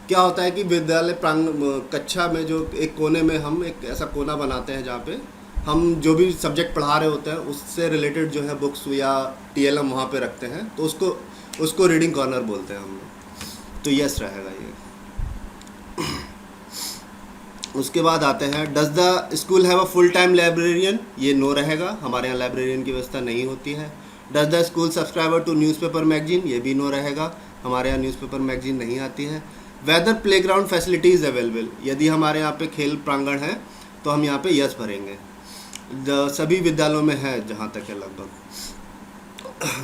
क्या होता है कि विद्यालय प्रांग कक्षा में जो एक कोने में हम एक ऐसा कोना बनाते हैं जहाँ पे हम जो भी सब्जेक्ट पढ़ा रहे होते हैं उससे रिलेटेड जो है बुक्स या टीएलएम वहाँ पे रखते हैं, तो उसको रीडिंग कॉर्नर बोलते हैं हम लोग। तो यस रहेगा ये। उसके बाद आते हैं does the school have a full time librarian, ये नो रहेगा, हमारे यहाँ लाइब्रेरियन की व्यवस्था नहीं होती है। Does the school subscriber to newspaper magazine, ये भी नो रहेगा, हमारे यहाँ न्यूज़पेपर मैगजीन नहीं आती है। वेदर प्लेग्राउंड फैसिलिटीज़ अवेलेबल, यदि हमारे यहाँ पे खेल प्रांगण है तो हम यहाँ पे यस भरेंगे। सभी विद्यालयों में है जहाँ तक है लगभग,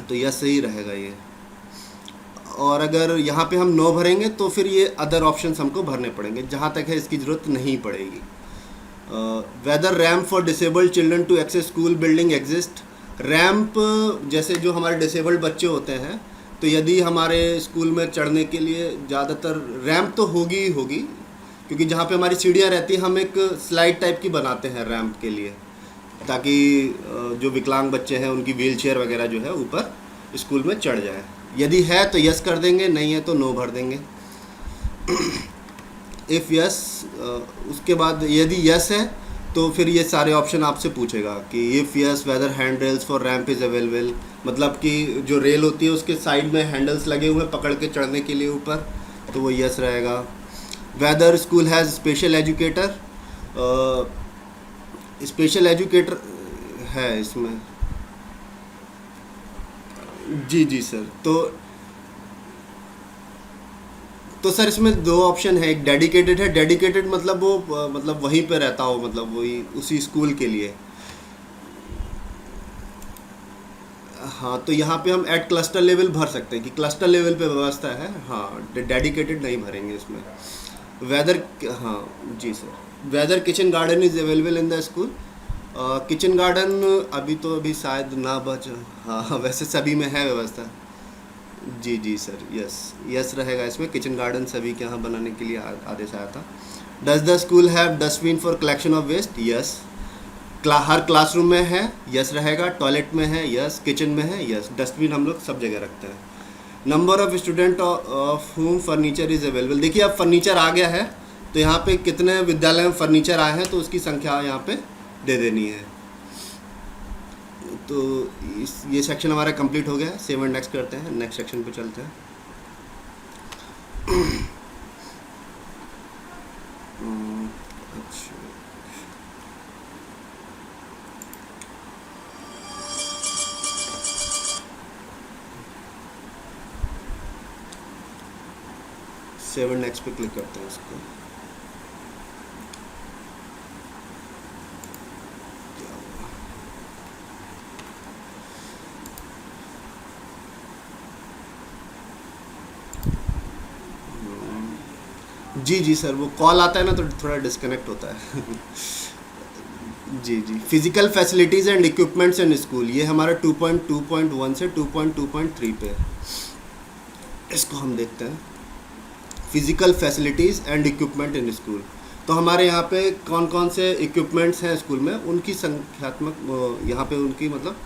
तो यस सही रहेगा ये। और अगर यहाँ पे हम नो भरेंगे तो फिर ये अदर ऑप्शंस हमको भरने पड़ेंगे, जहाँ तक है इसकी ज़रूरत नहीं पड़ेगी। Whether ramp for disabled children to access school building exist. Ramp, जैसे जो हमारे डिसेबल्ड बच्चे होते हैं, तो यदि हमारे स्कूल में चढ़ने के लिए ज़्यादातर रैम्प तो होगी ही होगी, क्योंकि जहाँ पे हमारी सीढ़ियाँ रहती हैं हम एक स्लाइड टाइप की बनाते हैं रैम्प के लिए, ताकि जो विकलांग बच्चे हैं उनकी व्हील चेयर वगैरह जो है ऊपर स्कूल में चढ़ जाए। यदि है तो यस कर देंगे, नहीं है तो नो भर देंगे। इफ़ यस, उसके बाद यदि यस है तो फिर ये सारे ऑप्शन आपसे पूछेगा कि if yes whether hand rails for ramp is available, मतलब कि जो रेल होती है उसके साइड में हैंडल्स लगे हुए हैं पकड़ के चढ़ने के लिए ऊपर, तो वो यस रहेगा। Whether school has special educator, special educator है इसमें। जी जी सर। तो सर इसमें दो ऑप्शन है, एक डेडिकेटेड है। डेडिकेटेड मतलब वो मतलब वहीं पे रहता हो, मतलब वही उसी स्कूल के लिए। हाँ, तो यहाँ पे हम एट क्लस्टर लेवल भर सकते हैं कि क्लस्टर लेवल पे व्यवस्था है। हाँ, डेडिकेटेड नहीं भरेंगे इसमें। वेदर, हाँ जी sir. Whether kitchen garden is available in the school. Kitchen garden अभी शायद ना बच। हाँ वैसे सभी में है व्यवस्था। जी जी सर, यस। यस रहेगा इसमें। किचन गार्डन सभी के यहाँ बनाने के लिए आदेश आया था। Does the school have dustbin for collection of waste? Yes. हर क्लासरूम में है, यस रहेगा। टॉयलेट में है, यस। किचन में है, यस। डस्टबिन हम लोग सब जगह रखते हैं। नंबर ऑफ स्टूडेंट ऑफ हुम फर्नीचर इज़ अवेलेबल। देखिए अब फर्नीचर आ गया है, तो यहाँ पे कितने विद्यालय में फर्नीचर आए हैं तो उसकी संख्या यहाँ पे दे देनी है। तो ये सेक्शन हमारा कंप्लीट हो गया है। 7 नेक्स्ट करते हैं, नेक्स्ट सेक्शन पे चलते हैं। अच्छा, 7 नेक्स्ट पे क्लिक करते हैं इसको। जी जी सर, वो कॉल आता है ना तो थोड़ा डिस्कनेक्ट होता है। जी जी। Physical facilities and equipments in school, ये हमारा 2.2.1 से 2.2.3 पे। इसको हम देखते हैं। Physical facilities and equipment in school, तो हमारे यहाँ पे कौन कौन से इक्विपमेंट्स हैं स्कूल में, उनकी संख्यात्मक यहाँ पे उनकी मतलब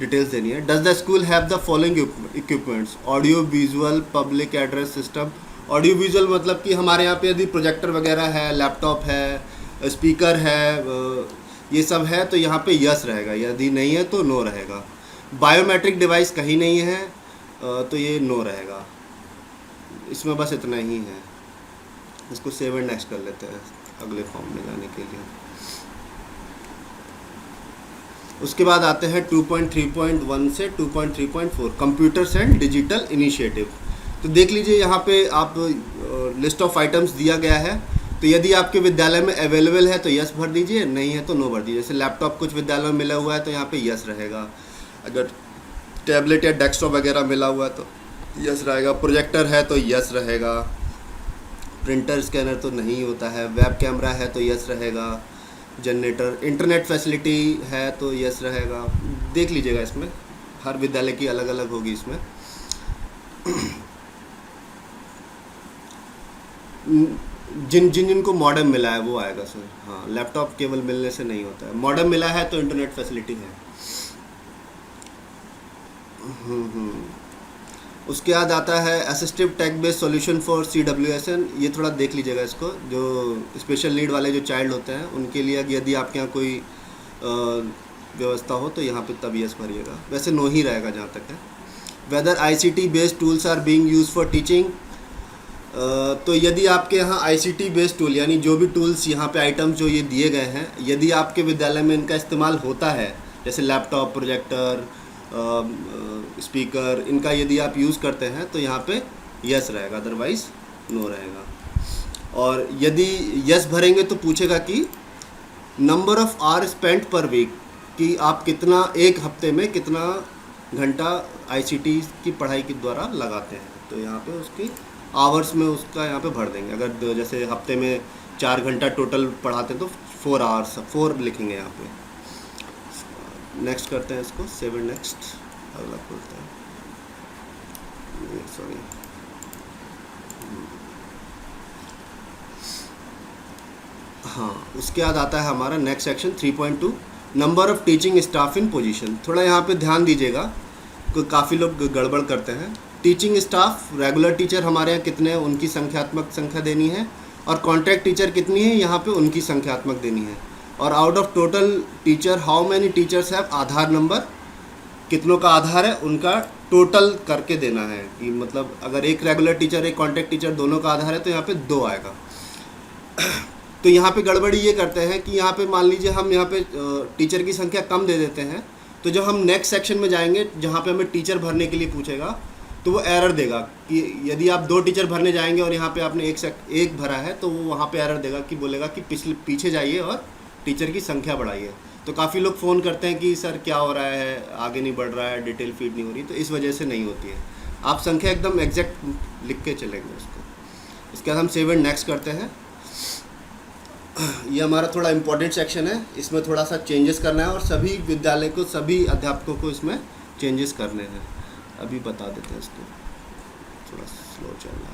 डिटेल्स देनी है। Does the school have the following equipments? Audio visual public address system. Audio visual मतलब कि हमारे यहाँ पे यदि प्रोजेक्टर वगैरह है, लैपटॉप है, स्पीकर है, ये सब है तो यहाँ पे यस रहेगा, यदि नहीं है तो नो रहेगा। बायोमेट्रिक डिवाइस कहीं नहीं है तो ये नो रहेगा। इसमें बस इतना ही है। इसको 7 नेक्स्ट कर लेते हैं अगले फॉर्म में जाने के लिए। उसके बाद आते हैं 2.3.1 से 2.3.4 कंप्यूटर्स एंड डिजिटल इनिशिएटिव। तो देख लीजिए यहाँ पे आप लिस्ट ऑफ आइटम्स दिया गया है, तो यदि आपके विद्यालय में अवेलेबल है तो यस भर दीजिए, नहीं है तो नो भर दीजिए। जैसे लैपटॉप कुछ विद्यालयों में मिला हुआ है तो यहाँ पे यस रहेगा। अगर टैबलेट या डेस्कटॉप वगैरह मिला हुआ है तो यस रहेगा। प्रोजेक्टर है तो यस रहेगा। प्रिंटर स्कैनर तो नहीं होता है। वेब कैमरा है तो यस रहेगा। जनरेटर, इंटरनेट फैसिलिटी है तो यस रहेगा। देख लीजिएगा, इसमें हर विद्यालय की अलग अलग होगी। इसमें जिनको मॉडेम मिला है वो आएगा सर। हाँ, लैपटॉप केवल मिलने से नहीं होता है। मॉडेम मिला है तो इंटरनेट फैसिलिटी है। उसके बाद आता है assistive tech based solution for CWSN। ये थोड़ा देख लीजिएगा इसको। जो स्पेशल नीड वाले जो चाइल्ड होते हैं उनके लिए यदि आपके यहाँ कोई व्यवस्था हो तो यहाँ पे तब यस भरिएगा। वैसे नो ही रहेगा जहाँ तक है। Whether ICT based tools are being use for teaching. तो यदि आपके यहाँ ICT बेस्ड टूल यानी जो भी टूल्स यहाँ पे आइटम्स जो ये दिए गए हैं, यदि आपके विद्यालय में इनका इस्तेमाल होता है, जैसे लैपटॉप, प्रोजेक्टर, स्पीकर, इनका यदि आप यूज़ करते हैं तो यहाँ पे यस रहेगा, अदरवाइज़ नो रहेगा। और यदि यस भरेंगे तो पूछेगा कि number of hour spent per week, कि आप कितना एक हफ्ते में कितना घंटा ICT की पढ़ाई के द्वारा लगाते हैं। तो यहाँ पे उसकी आवर्स में उसका यहाँ पे भर देंगे। अगर जैसे हफ्ते में 4 घंटा टोटल पढ़ाते हैं तो 4 आवर्स 4 लिखेंगे यहाँ पे। नेक्स्ट करते हैं इसको। 7 नेक्स्ट अगला खोलते हैं। सॉरी, हाँ, उसके बाद आता है हमारा next section 3.2 number of teaching staff in position. थोड़ा यहाँ पे ध्यान दीजिएगा, काफ़ी लोग गड़बड़ करते हैं। टीचिंग स्टाफ, रेगुलर टीचर हमारे यहाँ कितने हैं उनकी संख्यात्मक संख्या देनी है, और कॉन्ट्रैक्ट टीचर कितनी है यहाँ पे उनकी संख्यात्मक देनी है। और out of total teacher how many teachers have, Aadhaar number, कितनों का आधार है उनका टोटल करके देना है। कि मतलब अगर एक रेगुलर टीचर एक कॉन्ट्रैक्ट टीचर दोनों का आधार है तो यहाँ पे 2 आएगा। तो यहाँ पे गड़बड़ी ये करते हैं कि यहाँ पे मान लीजिए हम यहाँ पे टीचर की संख्या कम दे देते हैं, तो जब हम नेक्स्ट सेक्शन में जाएंगे जहाँ पे हमें टीचर भरने के लिए पूछेगा, तो वो एरर देगा कि यदि आप 2 टीचर भरने जाएंगे और यहाँ पे आपने एक भरा है, तो वो वहाँ पे एरर देगा कि बोलेगा कि पीछे जाइए और टीचर की संख्या बढ़ाइए। तो काफ़ी लोग फ़ोन करते हैं कि सर क्या हो रहा है, आगे नहीं बढ़ रहा है, डिटेल फीड नहीं हो रही, तो इस वजह से नहीं होती है। आप संख्या एकदम एग्जैक्ट लिख के चलेंगे उसको। इसके बाद हम सेव एंड नेक्स्ट करते हैं। ये हमारा थोड़ा इम्पोर्टेंट सेक्शन है, इसमें थोड़ा सा चेंजेस करना है और सभी विद्यालय को, सभी अध्यापकों को इसमें चेंजेस करने हैं। अभी बता देते हैं इसको, थोड़ा स्लो चल रहा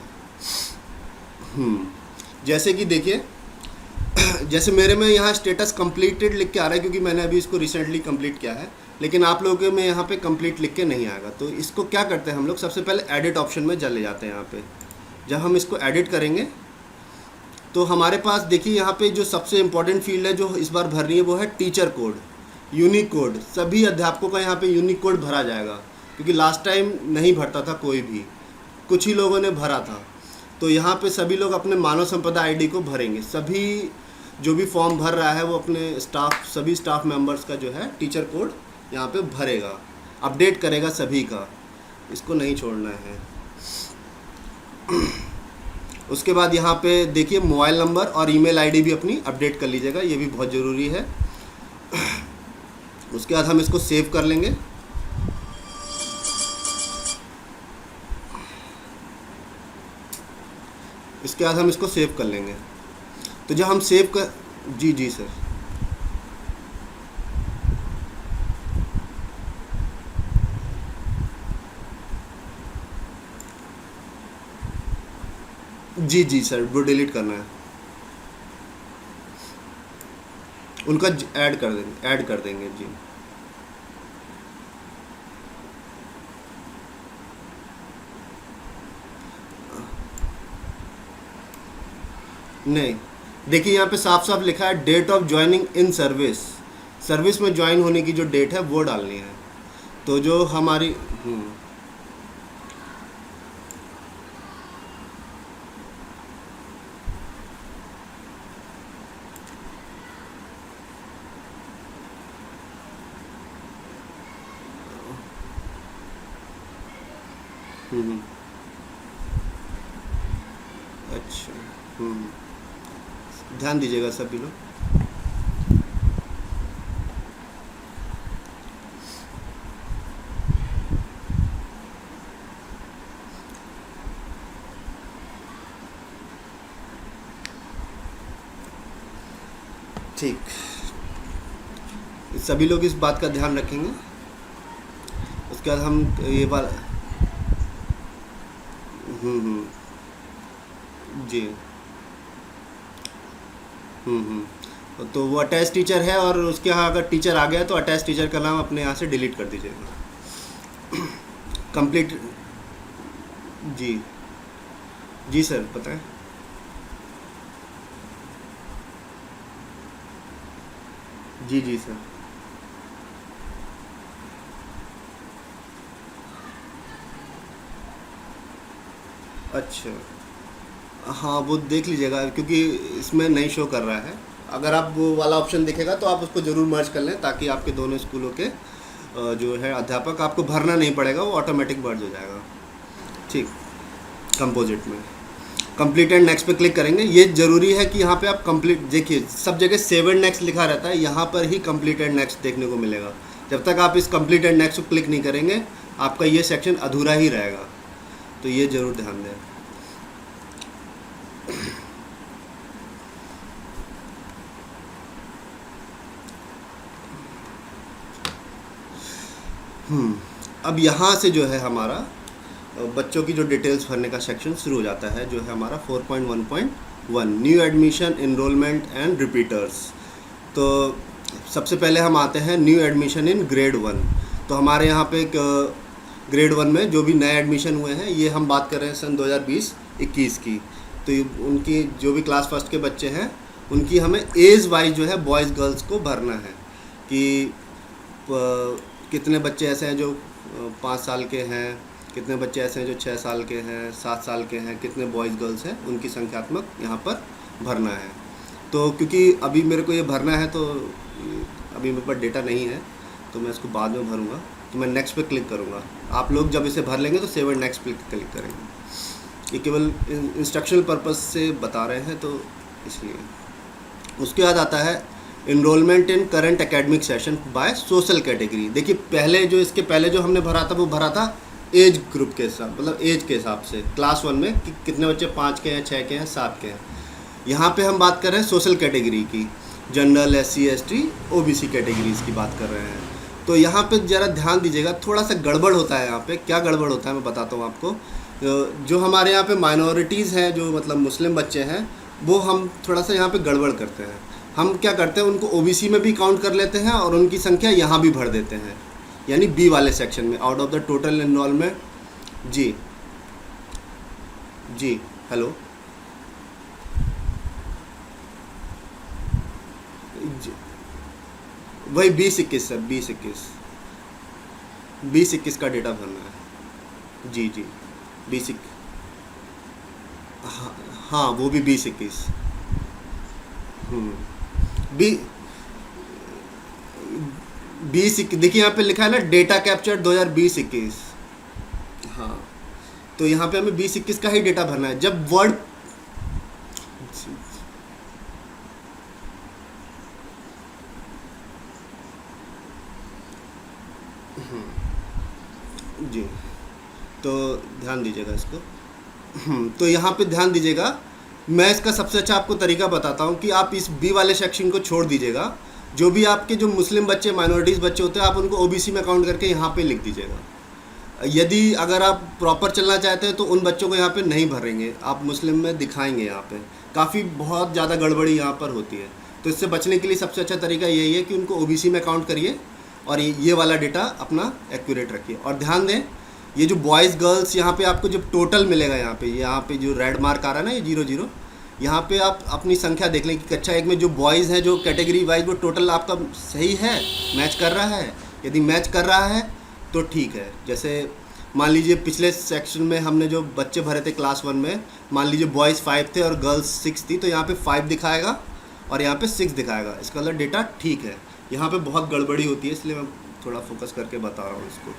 है। जैसे कि देखिए, जैसे मेरे में यहाँ स्टेटस कंप्लीटेड लिख के आ रहा है क्योंकि मैंने अभी इसको रिसेंटली कंप्लीट किया है, लेकिन आप लोगों में यहाँ पे कंप्लीट लिख के नहीं आएगा। तो इसको क्या करते हैं हम लोग, सबसे पहले एडिट ऑप्शन में चले जाते हैं। यहाँ पे जब हम इसको एडिट करेंगे तो हमारे पास देखिए यहाँ पे जो सबसे इम्पोर्टेंट फील्ड है जो इस बार भर रही है वो है टीचर कोड, यूनिक कोड। सभी अध्यापकों का यहाँ पे यूनिक कोड भरा जाएगा क्योंकि लास्ट टाइम नहीं भरता था कोई भी, कुछ ही लोगों ने भरा था। तो यहाँ पे सभी लोग अपने मानव संपदा आईडी को भरेंगे। सभी जो भी फॉर्म भर रहा है वो अपने स्टाफ, सभी स्टाफ मेंबर्स का जो है टीचर कोड यहाँ पे भरेगा, अपडेट करेगा सभी का, इसको नहीं छोड़ना है। उसके बाद यहाँ पे देखिए मोबाइल नंबर और ईमेल आईडी भी अपनी अपडेट कर लीजिएगा, ये भी बहुत ज़रूरी है। उसके बाद हम इसको सेव कर लेंगे। इसके बाद हम इसको सेव कर लेंगे। तो जब हम सेव कर, जी सर, जी सर, वो डिलीट करना है, उनका ऐड कर देंगे जी। नहीं, देखिए यहाँ पे साफ साफ लिखा है date of joining in service, service में ज्वाइन होने की जो डेट है वो डालनी है। तो जो हमारी अच्छा, ध्यान दीजिएगा सभी लोग। ठीक, सभी लोग इस बात का ध्यान रखेंगे। उसके बाद हम ये बात जी तो वो अटैच टीचर है और उसके यहाँ अगर टीचर आ गया तो अटैच टीचर का नाम अपने यहाँ से डिलीट कर दीजिएगा। कंप्लीट, जी सर, पता है। जी सर, अच्छा, हाँ वो देख लीजिएगा क्योंकि इसमें नहीं शो कर रहा है। अगर आप वो वाला ऑप्शन दिखेगा तो आप उसको ज़रूर मर्ज कर लें ताकि आपके दोनों स्कूलों के जो है अध्यापक, आपको भरना नहीं पड़ेगा, वो ऑटोमेटिक मर्ज हो जाएगा। ठीक, कंपोजिट में कंप्लीट एंड नेक्स्ट पे क्लिक करेंगे। ये ज़रूरी है कि यहाँ पे आप कंप्लीट, देखिए सब जगह सेव एंड नेक्स्ट लिखा रहता है, यहाँ पर ही कंप्लीट एंड नेक्स्ट देखने को मिलेगा। जब तक आप इस कंप्लीट एंड नेक्स्ट को क्लिक नहीं करेंगे आपका ये सेक्शन अधूरा ही रहेगा, तो ये ज़रूर ध्यान दें। अब यहाँ से जो है हमारा बच्चों की जो डिटेल्स भरने का सेक्शन शुरू हो जाता है, जो है हमारा 4.1.1 new admission, enrolment and repeaters. तो सबसे पहले हम आते हैं न्यू एडमिशन इन ग्रेड 1। तो हमारे यहाँ पे ग्रेड 1 में जो भी नए एडमिशन हुए हैं, ये हम बात कर रहे हैं सन 2020-21 की। तो उनकी जो भी क्लास फर्स्ट के बच्चे हैं उनकी हमें एज वाइज जो है बॉयज़ गर्ल्स को भरना है कि कितने बच्चे ऐसे हैं जो 5 साल के हैं, कितने बच्चे ऐसे हैं जो 6 साल के हैं, 7 साल के हैं, कितने बॉयज़ गर्ल्स हैं, उनकी संख्यात्मक यहाँ पर भरना है। तो क्योंकि अभी मेरे को ये भरना है, तो अभी मेरे पास डेटा नहीं है, तो मैं इसको बाद में भरूँगा। तो मैं नेक्स्ट पे क्लिक करूँगा। आप लोग जब इसे भर लेंगे तो सेव एंड नेक्स्ट पे क्लिक करेंगे। ये केवल इंस्ट्रक्शनल पर्पस से बता रहे हैं, तो इसलिए। उसके बाद आता है enrolment in current academic session by social category. देखिए पहले जो इसके पहले जो हमने भरा था वो भरा था एज ग्रुप के हिसाब, मतलब एज के हिसाब से, क्लास 1 में कि कितने बच्चे 5 के हैं, 6 के हैं, 7 के हैं। यहाँ पे हम बात कर रहे हैं सोशल कैटेगरी की, general, SC ST OBC categories की बात कर रहे हैं। तो यहाँ पे ज़रा ध्यान दीजिएगा, थोड़ा सा गड़बड़ होता है। यहाँ पे क्या गड़बड़ होता है मैं बताता हूँ आपको। जो हमारे यहाँ पे माइनॉरिटीज़ हैं, जो मतलब मुस्लिम बच्चे हैं, वो हम थोड़ा सा यहाँ पे गड़बड़ करते हैं। हम क्या करते हैं, उनको OBC में भी काउंट कर लेते हैं और उनकी संख्या यहाँ भी भर देते हैं, यानी B वाले सेक्शन में, out of the total enrolment. जी जी, हेलो जी, वही 20-21 सर, 20-21 का डेटा भरना है। जी जी, 20, हाँ हाँ, वो भी 20-21। बी 20, देखिए यहाँ पे लिखा है ना, डेटा कैप्चर 2020-21। हाँ, तो यहाँ पे हमें 20-21 का ही डेटा भरना है। जब वर्ड, जी, तो ध्यान दीजिएगा इसको। तो यहाँ पे ध्यान दीजिएगा, मैं इसका सबसे अच्छा आपको तरीका बताता हूँ कि आप इस B वाले सेक्शन को छोड़ दीजिएगा। जो भी आपके जो मुस्लिम बच्चे, माइनॉरिटीज़ बच्चे होते हैं, आप उनको OBC में काउंट करके यहाँ पे लिख दीजिएगा। यदि अगर आप प्रॉपर चलना चाहते हैं तो उन बच्चों को यहाँ पे नहीं भरेंगे, आप मुस्लिम में दिखाएंगे। यहाँ पे काफ़ी बहुत ज़्यादा गड़बड़ी यहाँ पर होती है। तो इससे बचने के लिए सबसे अच्छा तरीका यही है कि उनको OBC में काउंट करिए और ये वाला डेटा अपना एक्यूरेट रखिए। और ध्यान दें, ये जो बॉयज़ गर्ल्स यहाँ पे आपको जो टोटल मिलेगा, यहाँ पे जो रेड मार्क आ रहा है ना, ये 00, यहाँ पे आप अपनी संख्या देख लें कि कक्षा 1 में जो बॉयज़ हैं, जो कैटेगरी वाइज, वो टोटल आपका सही है, मैच कर रहा है। यदि मैच कर रहा है तो ठीक है। जैसे मान लीजिए पिछले सेक्शन में हमने जो बच्चे भरे थे क्लास 1 में, मान लीजिए बॉयज़ 5 थे और गर्ल्स 6 थी, तो यहाँ पे 5 दिखाएगा और यहाँ पे 6 दिखाएगा। इसका मतलब डेटा ठीक है। यहाँ पे बहुत गड़बड़ी होती है, इसलिए मैं थोड़ा फोकस करके बता रहा हूँ इसको।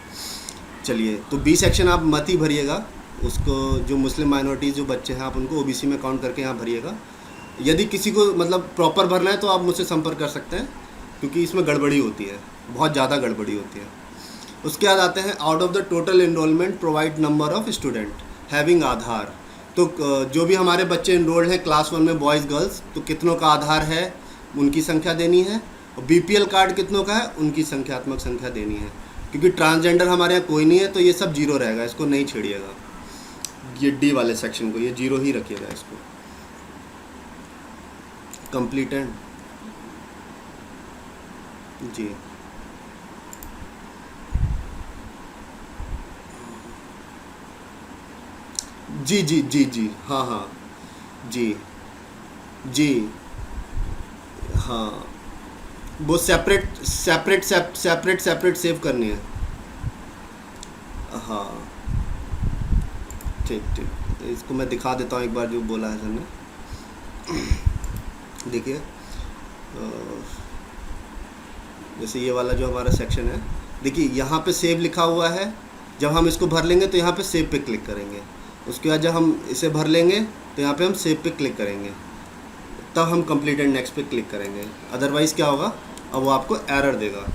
चलिए, तो B सेक्शन आप मत ही भरिएगा उसको। जो मुस्लिम माइनॉरिटीज़ जो बच्चे हैं, आप उनको OBC में काउंट करके यहाँ भरिएगा। यदि किसी को मतलब प्रॉपर भरना है तो आप मुझसे संपर्क कर सकते हैं, क्योंकि इसमें गड़बड़ी होती है, बहुत ज़्यादा गड़बड़ी होती है। उसके बाद आते हैं out of the total enrolment provide number of student having Aadhaar. तो जो भी हमारे बच्चे इनरोल्ड हैं क्लास 1 में, बॉयज़ गर्ल्स, तो कितनों का आधार है उनकी संख्या देनी है, और BPL कार्ड कितनों का है उनकी संख्यात्मक संख्या देनी है। क्योंकि ट्रांसजेंडर हमारे यहाँ कोई नहीं है, तो ये सब 0 रहेगा, इसको नहीं छेड़िएगा। ये D वाले सेक्शन को ये 0 ही रखिएगा इसको। कंप्लीट एंड जी जी जी जी जी, हाँ हाँ, जी जी, हाँ, वो separate separate separate separate save करनी है। हाँ, ठीक ठीक, इसको मैं दिखा देता हूँ एक बार जो बोला है सर ने। देखिए, जैसे ये वाला जो हमारा सेक्शन है, देखिए यहाँ पे सेव लिखा हुआ है। जब हम इसको भर लेंगे तो यहाँ पे सेव पे क्लिक करेंगे। उसके बाद जब हम इसे भर लेंगे तो यहाँ पे हम सेव पे क्लिक करेंगे, तब हम कंप्लीट एंड नेक्स्ट पे क्लिक करेंगे। अदरवाइज़ क्या होगा, अब वो आपको एरर देगा।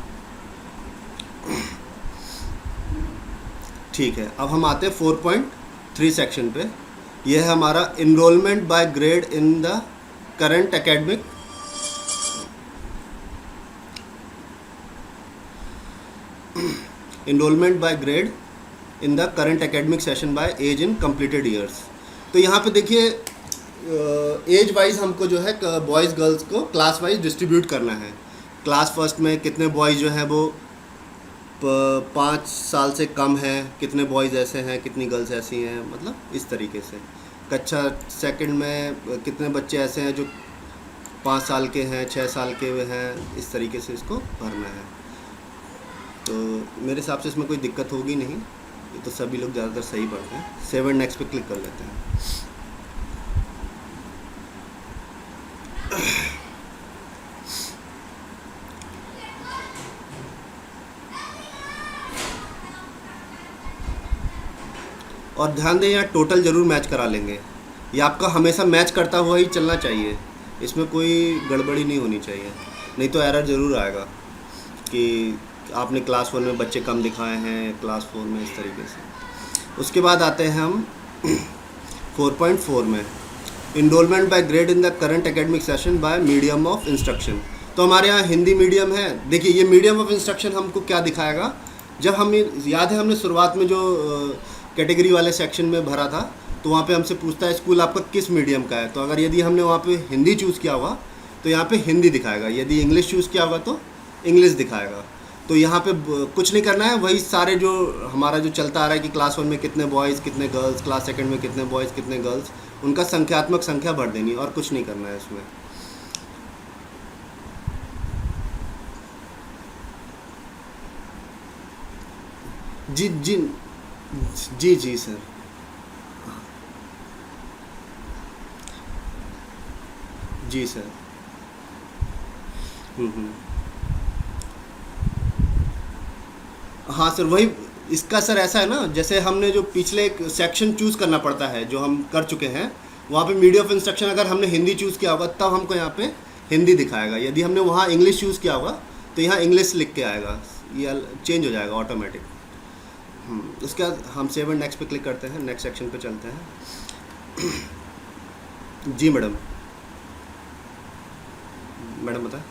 ठीक है, अब हम आते हैं 4.3 सेक्शन पे। यह है हमारा enrolment by grade in the current academic enrolment by grade in the current academic session by age in completed years. तो यहाँ पे देखिए, एज वाइज हमको जो है बॉयज़ गर्ल्स को क्लास वाइज डिस्ट्रीब्यूट करना है। क्लास फर्स्ट में कितने बॉयज़ जो हैं वो 5 साल से कम हैं, कितने बॉयज़ ऐसे हैं, कितनी गर्ल्स ऐसी हैं, मतलब इस तरीके से। कक्षा सेकंड में कितने बच्चे ऐसे हैं जो 5 साल के हैं, 6 साल के हैं, इस तरीके से इसको भरना है। तो मेरे हिसाब से इसमें कोई दिक्कत होगी नहीं, ये तो सभी लोग ज़्यादातर सही पढ़ते हैं। सेव एंड नेक्स्ट पे क्लिक कर लेते हैं। और ध्यान दें यहाँ टोटल ज़रूर मैच करा लेंगे, ये आपका हमेशा मैच करता हुआ ही चलना चाहिए, इसमें कोई गड़बड़ी नहीं होनी चाहिए, नहीं तो एरर ज़रूर आएगा कि आपने क्लास 1 में बच्चे कम दिखाए हैं, क्लास 4 में, इस तरीके से। उसके बाद आते हैं हम 4.4 में, enrolment by grade in the current academic session by medium of instruction. तो हमारे यहाँ हिंदी मीडियम है। देखिए ये मीडियम ऑफ इंस्ट्रक्शन हमको क्या दिखाएगा, जब हमें याद है हमने शुरुआत में जो कैटेगरी वाले सेक्शन में भरा था, तो वहाँ पे हमसे पूछता है स्कूल आपका किस मीडियम का है। तो अगर यदि हमने वहाँ पे हिंदी चूज़ किया होगा तो यहाँ पे हिंदी दिखाएगा, यदि इंग्लिश चूज़ किया होगा तो इंग्लिश दिखाएगा। तो यहाँ पे कुछ नहीं करना है, वही सारे जो हमारा जो चलता आ रहा है कि क्लास 1 में कितने बॉयज़ कितने गर्ल्स, क्लास 2 में कितने बॉयज़ कितने गर्ल्स, उनका संख्यात्मक संख्या भर देनी और कुछ नहीं करना है इसमें। जी जी जी जी सर। जी सर। हम्म। हाँ सर, वही इसका सर ऐसा है ना, जैसे हमने जो पिछले एक सेक्शन चूज़ करना पड़ता है जो हम कर चुके हैं, वहाँ पे मीडियम ऑफ इंस्ट्रक्शन अगर हमने हिंदी चूज़ किया होगा तब हमको यहाँ पे हिंदी दिखाएगा, यदि हमने वहाँ इंग्लिश चूज़ किया होगा तो यहाँ इंग्लिश लिख के आएगा, ये चेंज हो जाएगा ऑटोमेटिक। उसके बाद हम सेव एंड नेक्स्ट पे क्लिक करते हैं, नेक्स्ट सेक्शन पे चलते हैं। जी मैडम, मैडम बताएं।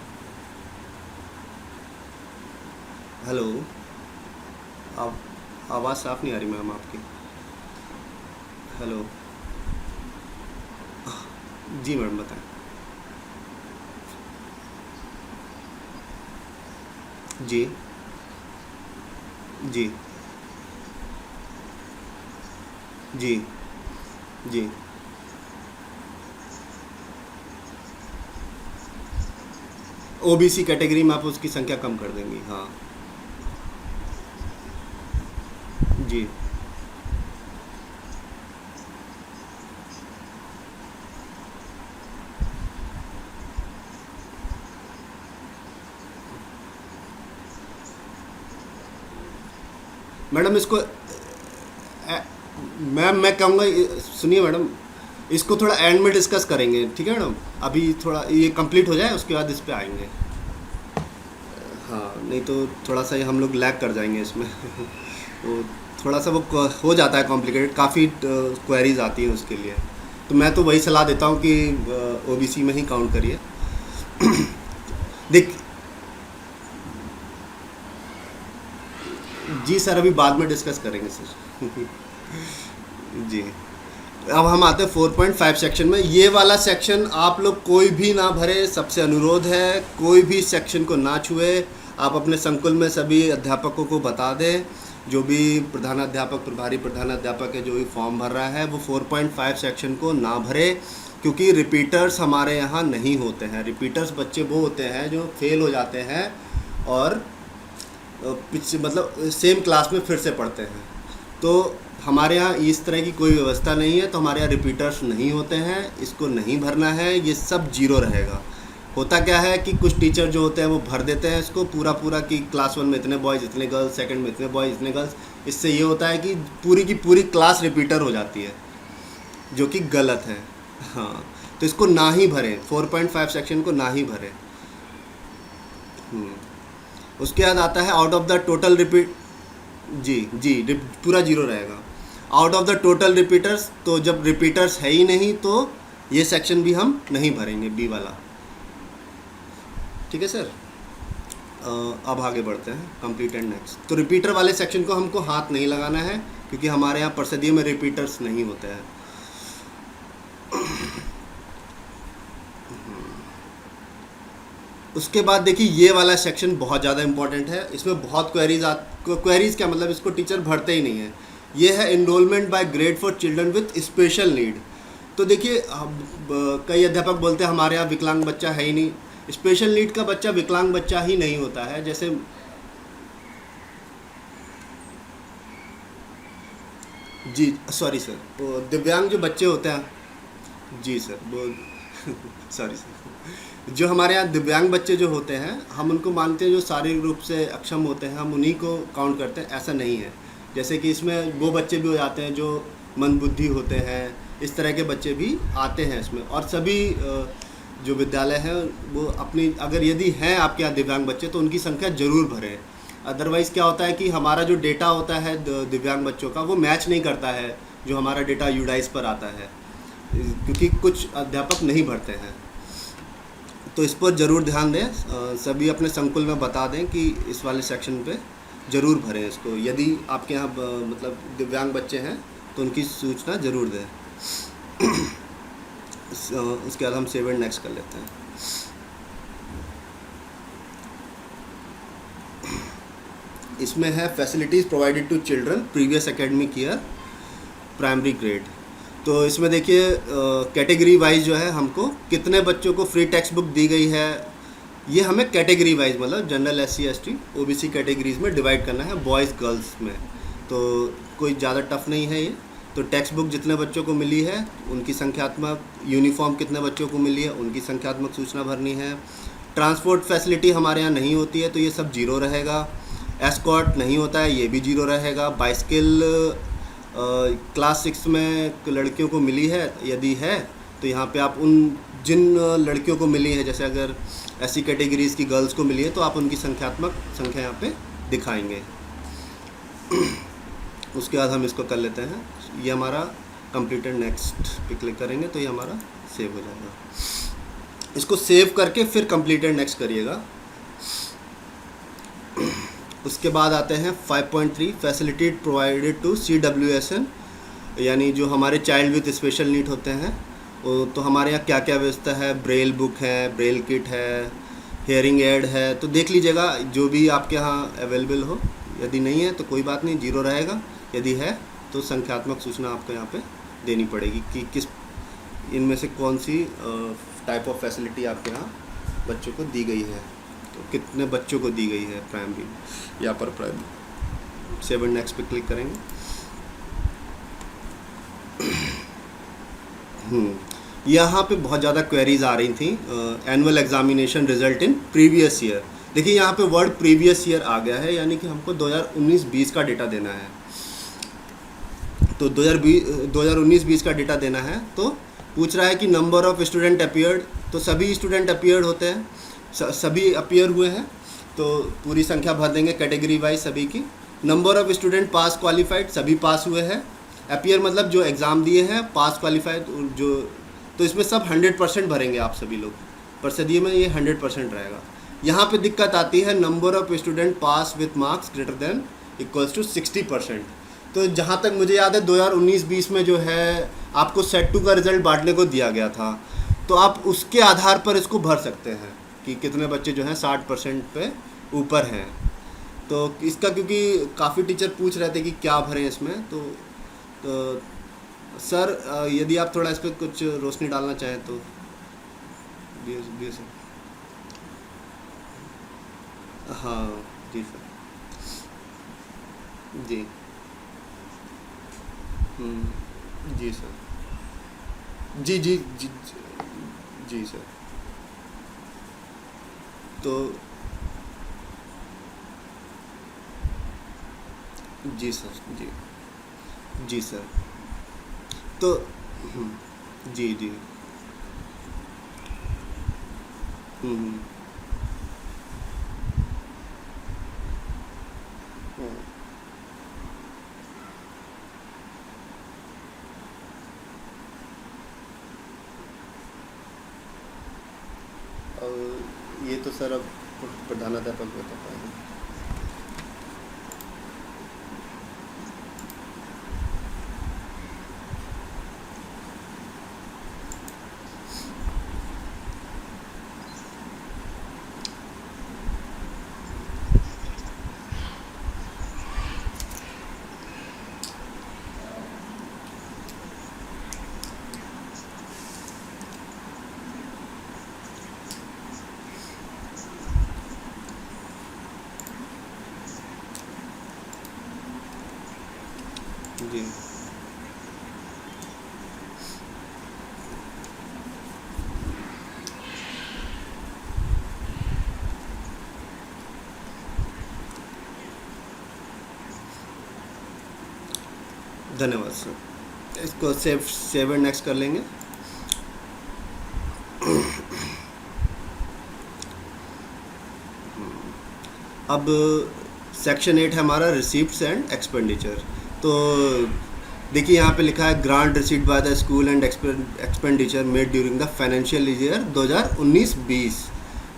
हेलो, आप आवाज़ साफ नहीं आ रही मैम आपकी। हेलो, जी मैडम बताएं। जी जी जी जी। ओबीसी कैटेगरी में आप उसकी संख्या कम कर देंगी। हाँ जी। मैडम इसको मैम मैं कहूँगा, सुनिए मैडम, इसको थोड़ा एंड में डिस्कस करेंगे, ठीक है मैडम, अभी थोड़ा ये कंप्लीट हो जाए उसके बाद इस पे आएंगे। हाँ, नहीं तो थोड़ा सा हम लोग लैग कर जाएंगे इसमें। तो थोड़ा सा वो हो जाता है कॉम्प्लिकेटेड, काफ़ी क्वेरीज आती हैं उसके लिए, तो मैं तो वही सलाह देता हूँ कि ओबीसी में ही काउंट करिए। देख जी सर, अभी बाद में डिस्कस करेंगे सर। जी। अब हम आते हैं 4.5 सेक्शन में। ये वाला सेक्शन आप लोग कोई भी ना भरे, सबसे अनुरोध है कोई भी सेक्शन को ना छुए। आप अपने संकुल में सभी अध्यापकों को बता दें, जो भी प्रधानाध्यापक, प्रभारी प्रधानाध्यापक है, जो भी फॉर्म भर रहा है वो 4.5 सेक्शन को ना भरे, क्योंकि रिपीटर्स हमारे यहाँ नहीं होते हैं। रिपीटर्स बच्चे वो होते हैं जो फेल हो जाते हैं और मतलब सेम क्लास में फिर से पढ़ते हैं। तो हमारे यहाँ इस तरह की कोई व्यवस्था नहीं है, तो हमारे यहाँ रिपीटर्स नहीं होते हैं, इसको नहीं भरना है, ये सब जीरो रहेगा। होता क्या है कि कुछ टीचर जो होते हैं वो भर देते हैं इसको पूरा कि क्लास 1 में इतने बॉयज़ इतने गर्ल्स, सेकंड में इतने बॉयज़ इतने गर्ल्स। इससे ये होता है कि पूरी की पूरी क्लास रिपीटर हो जाती है, जो कि गलत है। हाँ, तो इसको ना ही भरें, 4.5 सेक्शन को ना ही भरें। उसके बाद आता है out of the total repeat. जी जी, पूरा जीरो रहेगा। Out of the total repeaters, तो जब रिपीटर्स है ही नहीं तो ये सेक्शन भी हम नहीं भरेंगे, बी वाला। ठीक है सर। अब आगे बढ़ते हैं, कंप्लीट एंड नेक्स्ट। तो रिपीटर वाले सेक्शन को हमको हाथ नहीं लगाना है, क्योंकि हमारे यहाँ परिषदीय में रिपीटर्स नहीं होते हैं। उसके बाद देखिए ये वाला सेक्शन बहुत ज़्यादा इंपॉर्टेंट है, इसमें बहुत क्वेरीज क्या मतलब, इसको टीचर भरते ही नहीं है। ये है enrolment by grade for children with special need. तो देखिए कई अध्यापक बोलते हैं हमारे यहाँ विकलांग बच्चा है ही नहीं। स्पेशल नीड का बच्चा विकलांग बच्चा ही नहीं होता है। जैसे जी सॉरी सर, वो दिव्यांग जो बच्चे होते हैं, जी सर वो सॉरी सर, जो हमारे यहाँ दिव्यांग बच्चे जो होते हैं हम उनको मानते हैं जो शारीरिक रूप से अक्षम होते हैं, हम उन्हीं को काउंट करते हैं, ऐसा नहीं है। जैसे कि इसमें वो बच्चे भी हो जाते हैं जो मंदबुद्धि होते हैं, इस तरह के बच्चे भी आते हैं इसमें। और सभी जो विद्यालय हैं वो अपनी, अगर यदि हैं आपके यहाँ दिव्यांग बच्चे तो उनकी संख्या ज़रूर भरें। अदरवाइज़ क्या होता है कि हमारा जो डेटा होता है दिव्यांग बच्चों का वो मैच नहीं करता है जो हमारा डेटा यूडाइस पर आता है, क्योंकि कुछ अध्यापक नहीं भरते हैं। तो इस पर ज़रूर ध्यान दें, सभी अपने संकुल में बता दें कि इस वाले सेक्शन पे ज़रूर भरें इसको। यदि आपके यहाँ मतलब दिव्यांग बच्चे हैं तो उनकी सूचना ज़रूर दें। उसके बाद हम सेव एंड नेक्स्ट कर लेते हैं। इसमें है facilities provided to children previous academic year primary grade. तो इसमें देखिए कैटेगरी वाइज जो है हमको कितने बच्चों को फ्री टेक्स्ट बुक दी गई है, ये हमें कैटेगरी वाइज मतलब general SC ST OBC categories में डिवाइड करना है, बॉयज़ गर्ल्स में। तो कोई ज़्यादा टफ नहीं है ये। तो टेक्स्ट बुक जितने बच्चों को मिली है उनकी संख्यात्मक, यूनिफॉर्म कितने बच्चों को मिली है उनकी संख्यात्मक सूचना भरनी है। ट्रांसपोर्ट फैसिलिटी हमारे यहाँ नहीं होती है तो ये सब जीरो रहेगा। एस्कॉर्ट नहीं होता है, ये भी जीरो रहेगा। बाइसिकल क्लास 6 में लड़कियों को मिली है, यदि है तो यहाँ पे आप उन जिन लड़कियों को मिली है, जैसे अगर ऐसी कैटेगरीज़ की गर्ल्स को मिली है तो आप उनकी संख्यात्मक संख्या यहाँ पे दिखाएंगे। उसके बाद हम इसको कर लेते हैं, ये हमारा कंप्लीटेड नेक्स्ट पे क्लिक करेंगे तो ये हमारा सेव हो जाएगा। इसको सेव करके फिर कंप्लीटेड नेक्स्ट करिएगा। उसके बाद आते हैं 5.3 फैसिलिटी प्रोवाइडेड टू CWSN, यानी जो हमारे चाइल्ड विद स्पेशल नीड होते हैं। तो हमारे यहाँ क्या क्या व्यवस्था है, ब्रेल बुक है, ब्रेल किट है, हेयरिंग एड है। तो देख लीजिएगा जो भी आपके यहाँ अवेलेबल हो, यदि नहीं है तो कोई बात नहीं, जीरो रहेगा। यदि है तो संख्यात्मक सूचना आपको यहाँ पे देनी पड़ेगी कि किस इनमें से कौन सी टाइप ऑफ फैसिलिटी आपके यहाँ बच्चों को दी गई है, तो कितने बच्चों को दी गई है प्राइमरी या पर प्राइमरी। सेव एंड नेक्स्ट पे क्लिक करेंगे। यहाँ पे बहुत ज़्यादा क्वेरीज आ रही थी। Annual examination result in previous year. देखिए यहाँ पे वर्ड प्रीवियस ईयर आ गया है, यानी कि हमको 2019-20 का डेटा देना है। तो 2019-20 का डेटा देना है। तो पूछ रहा है कि नंबर ऑफ़ स्टूडेंट अपीयर्ड, तो सभी स्टूडेंट अपीयर्ड होते हैं, सभी अपीयर हुए हैं तो पूरी संख्या भर देंगे कैटेगरी वाइज सभी की। Number of student pass qualified, सभी पास हुए हैं। अपीयर मतलब जो एग्ज़ाम दिए हैं, पास क्वालिफाइड जो, तो इसमें सब 100% भरेंगे आप सभी लोग। परसदीय में ये 100% रहेगा। यहाँ पे दिक्कत आती है number of student pass with marks greater than equals to 60%। तो जहाँ तक मुझे याद है 2019-20 में जो है आपको सेट 2 का रिज़ल्ट बांटने को दिया गया था, तो आप उसके आधार पर इसको भर सकते हैं कि कितने बच्चे जो हैं 60% पे ऊपर हैं। तो इसका क्योंकि काफ़ी टीचर पूछ रहे थे कि क्या भरें इसमें, तो सर यदि आप थोड़ा इस पर कुछ रोशनी डालना चाहें तो दिए सर। हाँ जी सर, जी जी सर, जी जी जी जी सर। तो जी सर, जी जी सर। तो जी जी हम्म, हम्म, और ये तो सर अब प्रधानाध्यापक बता पाएंगे। जी धन्यवाद सर। इसको सेव एंड नेक्स्ट कर लेंगे। अब सेक्शन 8 है हमारा रिसीप्ट्स एंड एक्सपेंडिचर। तो देखिए यहाँ पे लिखा है grant received by the school and expenditure made during the financial year 2019-20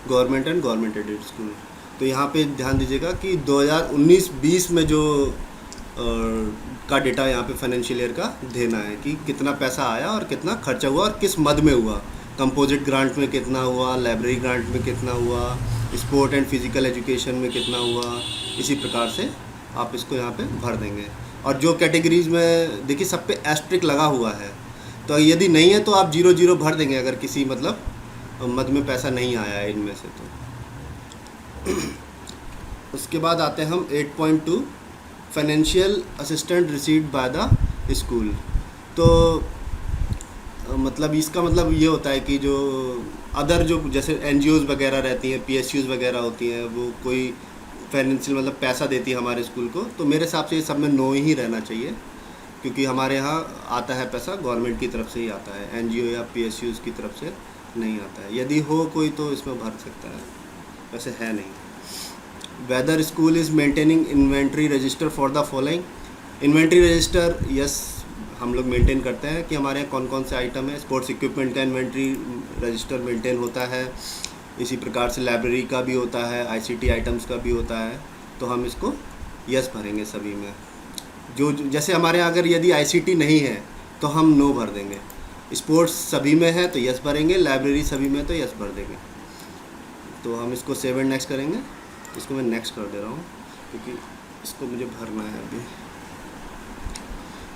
government and government aided school. तो यहाँ पे ध्यान दीजिएगा कि 2019-20 में जो का डेटा यहाँ पे फाइनेंशियल ईयर का देना है कि कितना पैसा आया और कितना खर्चा हुआ और किस मद में हुआ। कंपोजिट ग्रांट में कितना हुआ, लाइब्रेरी ग्रांट में कितना हुआ, स्पोर्ट एंड फिज़िकल एजुकेशन में कितना हुआ। इसी प्रकार से आप इसको यहाँ पे भर देंगे। और जो कैटेगरीज में देखिए सब पे एस्ट्रिक लगा हुआ है, तो यदि नहीं है तो आप 0-0 भर देंगे अगर किसी मतलब मद में पैसा नहीं आया है इनमें से तो। उसके बाद आते हैं हम 8.2 financial assistant received by the school. तो मतलब इसका मतलब ये होता है कि जो अदर जो जैसे NGOs वगैरह रहती हैं, PSUs वगैरह होती हैं, वो कोई फाइनेंशियल मतलब पैसा देती है हमारे स्कूल को, तो मेरे हिसाब से ये सब में नो ही रहना चाहिए, क्योंकि हमारे यहाँ आता है पैसा गवर्नमेंट की तरफ से ही आता है, NGO या PSUs की तरफ से नहीं आता है। यदि हो कोई तो इसमें भर सकता है, वैसे है नहीं। Whether school is maintaining inventory register for the following. Inventory register yes हम लोग मेंटेन करते हैं कि हमारे यहाँ कौन कौन से आइटम है। स्पोर्ट्स इक्विपमेंट का इन्वेंट्री रजिस्टर मेंटेन होता है, इसी प्रकार से लाइब्रेरी का भी होता है, ICT आइटम्स का भी होता है। तो हम इसको यस भरेंगे सभी में। जो जैसे हमारे यहाँ अगर यदि ICT नहीं है तो हम नो भर देंगे, स्पोर्ट्स सभी में है तो यस भरेंगे, लाइब्रेरी सभी में तो यस भर देंगे। तो हम इसको सेव एंड नेक्स्ट करेंगे। इसको मैं नेक्स्ट कर दे रहा हूँ क्योंकि इसको मुझे भरना है अभी।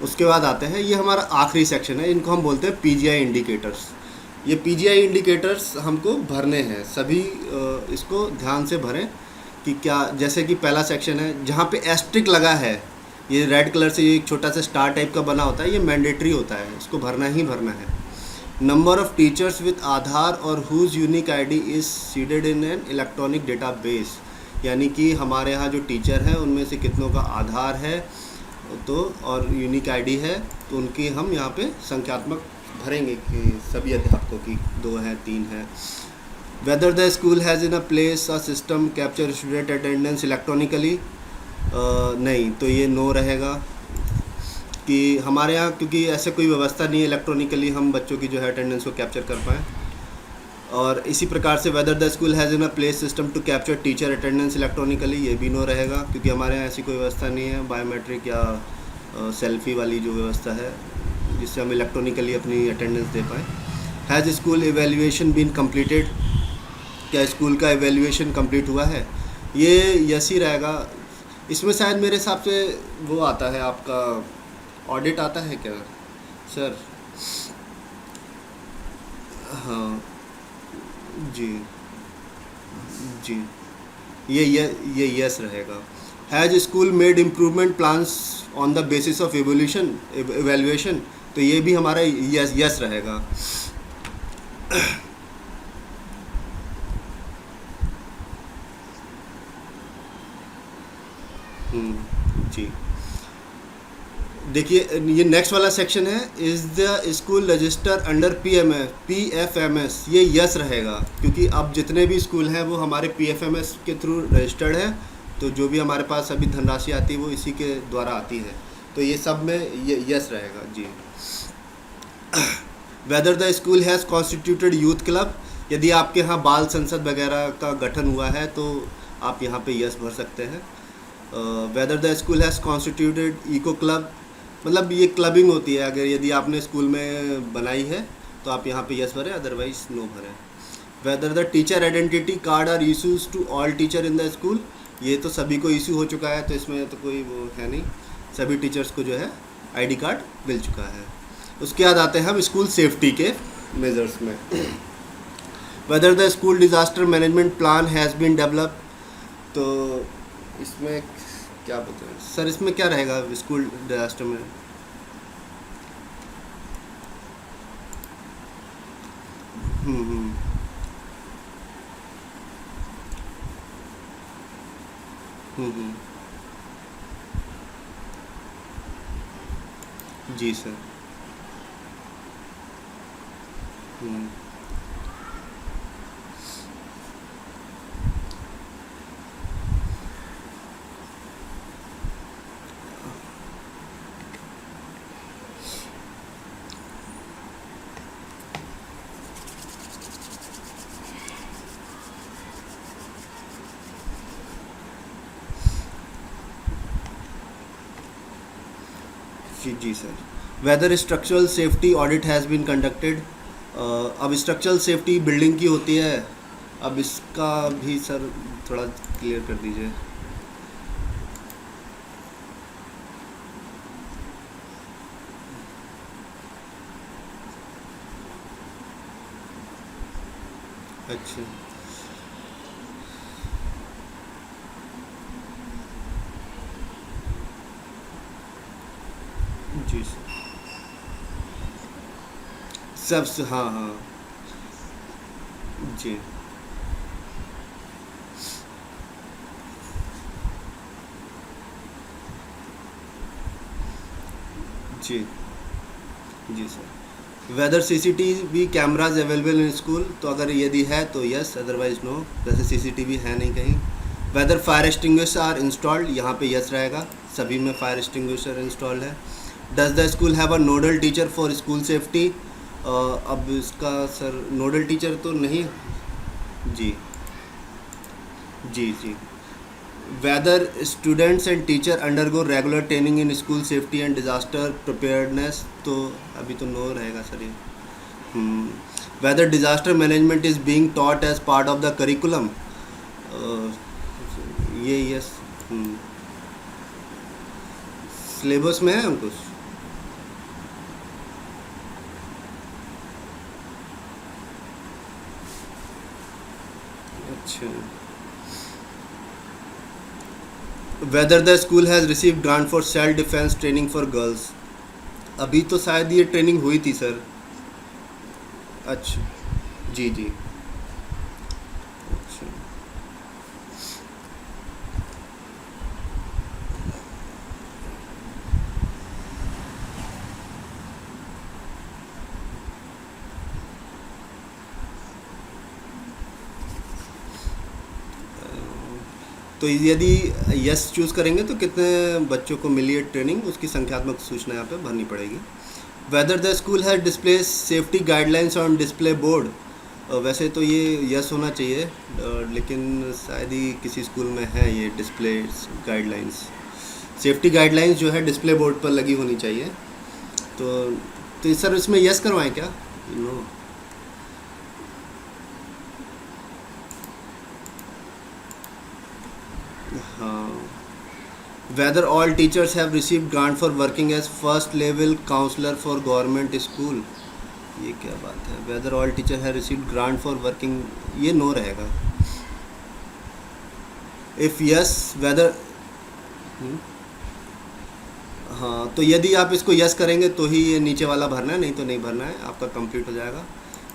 उसके बाद आते हैं, ये हमारा आखिरी सेक्शन है, इनको हम बोलते हैं PGI इंडिकेटर्स। ये PGI इंडिकेटर्स हमको भरने हैं सभी। इसको ध्यान से भरें कि क्या, जैसे कि पहला सेक्शन है जहाँ पे एस्ट्रिक लगा है, ये रेड कलर से ये एक छोटा सा स्टार टाइप का बना होता है, ये मैंडेटरी होता है, इसको भरना ही भरना है। Number of teachers with Aadhaar और whose unique ID is seeded in an electronic database. यानी कि हमारे यहाँ जो टीचर हैं उनमें से कितनों का आधार है तो और यूनिक ID है, तो उनकी हम यहाँ पे संख्यात्मक भरेंगे कि सभी अध्यापकों की 2 है 3 है। Weather the school has in a place a system capture student attendance electronically, नहीं, तो ये नो रहेगा कि हमारे यहाँ क्योंकि ऐसे कोई व्यवस्था नहीं है इलेक्ट्रॉनिकली हम बच्चों की जो है अटेंडेंस को कैप्चर कर पाएँ। और इसी प्रकार से whether the school has in a place system to capture teacher attendance electronically, ये भी नो रहेगा क्योंकि हमारे यहाँ ऐसी कोई व्यवस्था नहीं है बायोमेट्रिक या सेल्फी वाली जो व्यवस्था है जिससे हम इलेक्ट्रॉनिकली अपनी अटेंडेंस दे पाएँ। Has school evaluation been completed, क्या स्कूल का एवेल्यूएशन कंप्लीट हुआ है, ये यस ही रहेगा। इसमें शायद मेरे हिसाब से वो आता है आपका ऑडिट आता है क्या सर? हाँ जी जी, ये यस रहेगा। Has school made improvement plans on the basis of evaluation, तो ये भी हमारा यस रहेगा। जी देखिए ये नेक्स्ट वाला सेक्शन है, is the school register under PFMS, ये यस रहेगा क्योंकि अब जितने भी स्कूल हैं वो हमारे PFMS के थ्रू रजिस्टर्ड है, तो जो भी हमारे पास अभी धनराशि आती है वो इसी के द्वारा आती है, तो ये सब में ये यस रहेगा जी। Whether the school has constituted youth club, यदि आपके यहाँ बाल संसद वगैरह का गठन हुआ है तो आप यहाँ पे यस भर सकते हैं। Whether the school has constituted eco club, मतलब ये क्लबिंग होती है, अगर यदि आपने स्कूल में बनाई है तो आप यहाँ पे यस भरें, अदरवाइज नो भरें। Whether the teacher identity card are issues to all teacher in the school, ये तो सभी को इशू हो चुका है तो इसमें तो कोई वो है नहीं, सभी टीचर्स को जो है ID कार्ड मिल चुका है। उसके बाद आते हैं हम स्कूल सेफ्टी के मेजर्स में। Whether the school disaster management plan has been develop, तो इसमें क्या बोलते हैं सर, इसमें क्या रहेगा स्कूल डिज़ास्टर में? हम्म जी सर। हम्म, जी sir. Whether structural safety audit has been conducted. अब स्ट्रक्चरल सेफ्टी बिल्डिंग की होती है, अब इसका भी सर थोड़ा क्लियर कर दीजिए। अच्छा। जी सर। हाँ हाँ। जी जी। जी sir. Whether CCTV cameras available in school, तो अगर यदि है तो यस, अदरवाइज नो। वैसे सीसीटीवी है नहीं कहीं। Whether fire extinguisher are installed, यहाँ पे यस रहेगा, सभी में फायर एक्सटिंग्विशर इंस्टॉल्ड है। Does the school have a nodal teacher for school safety? अब इसका सर नोडल टीचर तो नहीं। जी जी जी। Whether students and teacher undergo regular training in school safety and disaster preparedness, तो अभी तो नो रहेगा सर ये। Whether disaster management is being taught as part of the curriculum, ये यस। सिलेबस में है हम कुछ। अच्छा। Whether the school has receive grant for self defence training for girls, अभी तो शायद ये ट्रेनिंग हुई थी सर। अच्छा। जी जी। अच्छा। तो यदि यस चूज़ करेंगे तो कितने बच्चों को मिली है ट्रेनिंग, उसकी संख्यात्मक सूचना यहाँ पे भरनी पड़ेगी। वेदर द स्कूल है display safety guidelines on display board, वैसे तो ये यस होना चाहिए, लेकिन शायद ही किसी स्कूल में है ये डिस्प्ले गाइडलाइंस। सेफ्टी गाइडलाइंस जो है डिस्प्ले बोर्ड पर लगी होनी चाहिए। तो सर इसमें यस करवाएं क्या? नो। हाँ। Whether all teachers have received grant for working as first level counsellor for government school, ये क्या बात है? Whether all teacher have received grant for working, ये नो रहेगा। If yes whether. हाँ, तो यदि आप इसको यस करेंगे तो ही ये नीचे वाला भरना है, नहीं तो नहीं भरना है, आपका कंप्लीट हो जाएगा।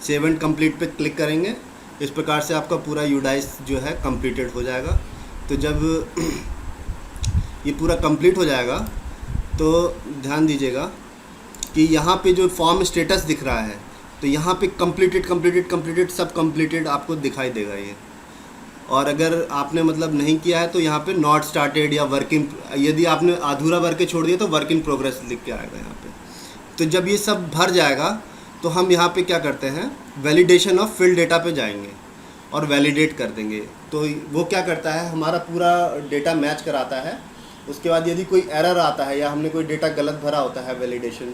सेव एंड कंप्लीट पे क्लिक करेंगे, इस प्रकार से आपका पूरा यूडाइस जो है कंप्लीटेड हो जाएगा। तो जब ये पूरा कंप्लीट हो जाएगा तो ध्यान दीजिएगा कि यहाँ पे जो फॉर्म स्टेटस दिख रहा है, तो यहाँ पे कंप्लीटेड कंप्लीटेड कंप्लीटेड सब कंप्लीटेड आपको दिखाई देगा ये। और अगर आपने मतलब नहीं किया है तो यहाँ पे नॉट स्टार्टेड या वर्किंग, यदि आपने अधूरा भर के छोड़ दिया तो वर्क इन प्रोग्रेस लिख के आएगा यहाँ पे। तो जब ये सब भर जाएगा तो हम यहाँ पे क्या करते हैं, वैलिडेशन ऑफ फिल डेटा पे जाएंगे और वैलिडेट कर देंगे। तो वो क्या करता है, हमारा पूरा डेटा मैच कराता है। उसके बाद यदि कोई एरर आता है या हमने कोई डेटा गलत भरा होता है, वैलिडेशन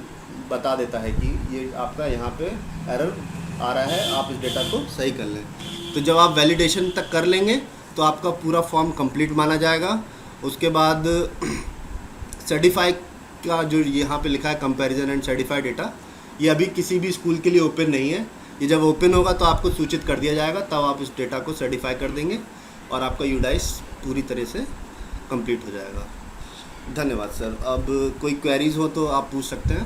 बता देता है कि ये आपका यहाँ पे एरर आ रहा है, आप इस डेटा को सही कर लें। तो जब आप वैलिडेशन तक कर लेंगे तो आपका पूरा फॉर्म कंप्लीट माना जाएगा। उसके बाद सर्टिफाई का जो यहाँ पे लिखा है कंपैरिजन एंड सर्टिफाइड डेटा, ये अभी किसी भी स्कूल के लिए ओपन नहीं है। ये जब ओपन होगा तो आपको सूचित कर दिया जाएगा, तब आप इस डेटा को सर्टिफाई कर देंगे और आपका यूडाइस पूरी तरह से कंप्लीट हो जाएगा। धन्यवाद सर। अब कोई क्वेरीज़ हो तो आप पूछ सकते हैं।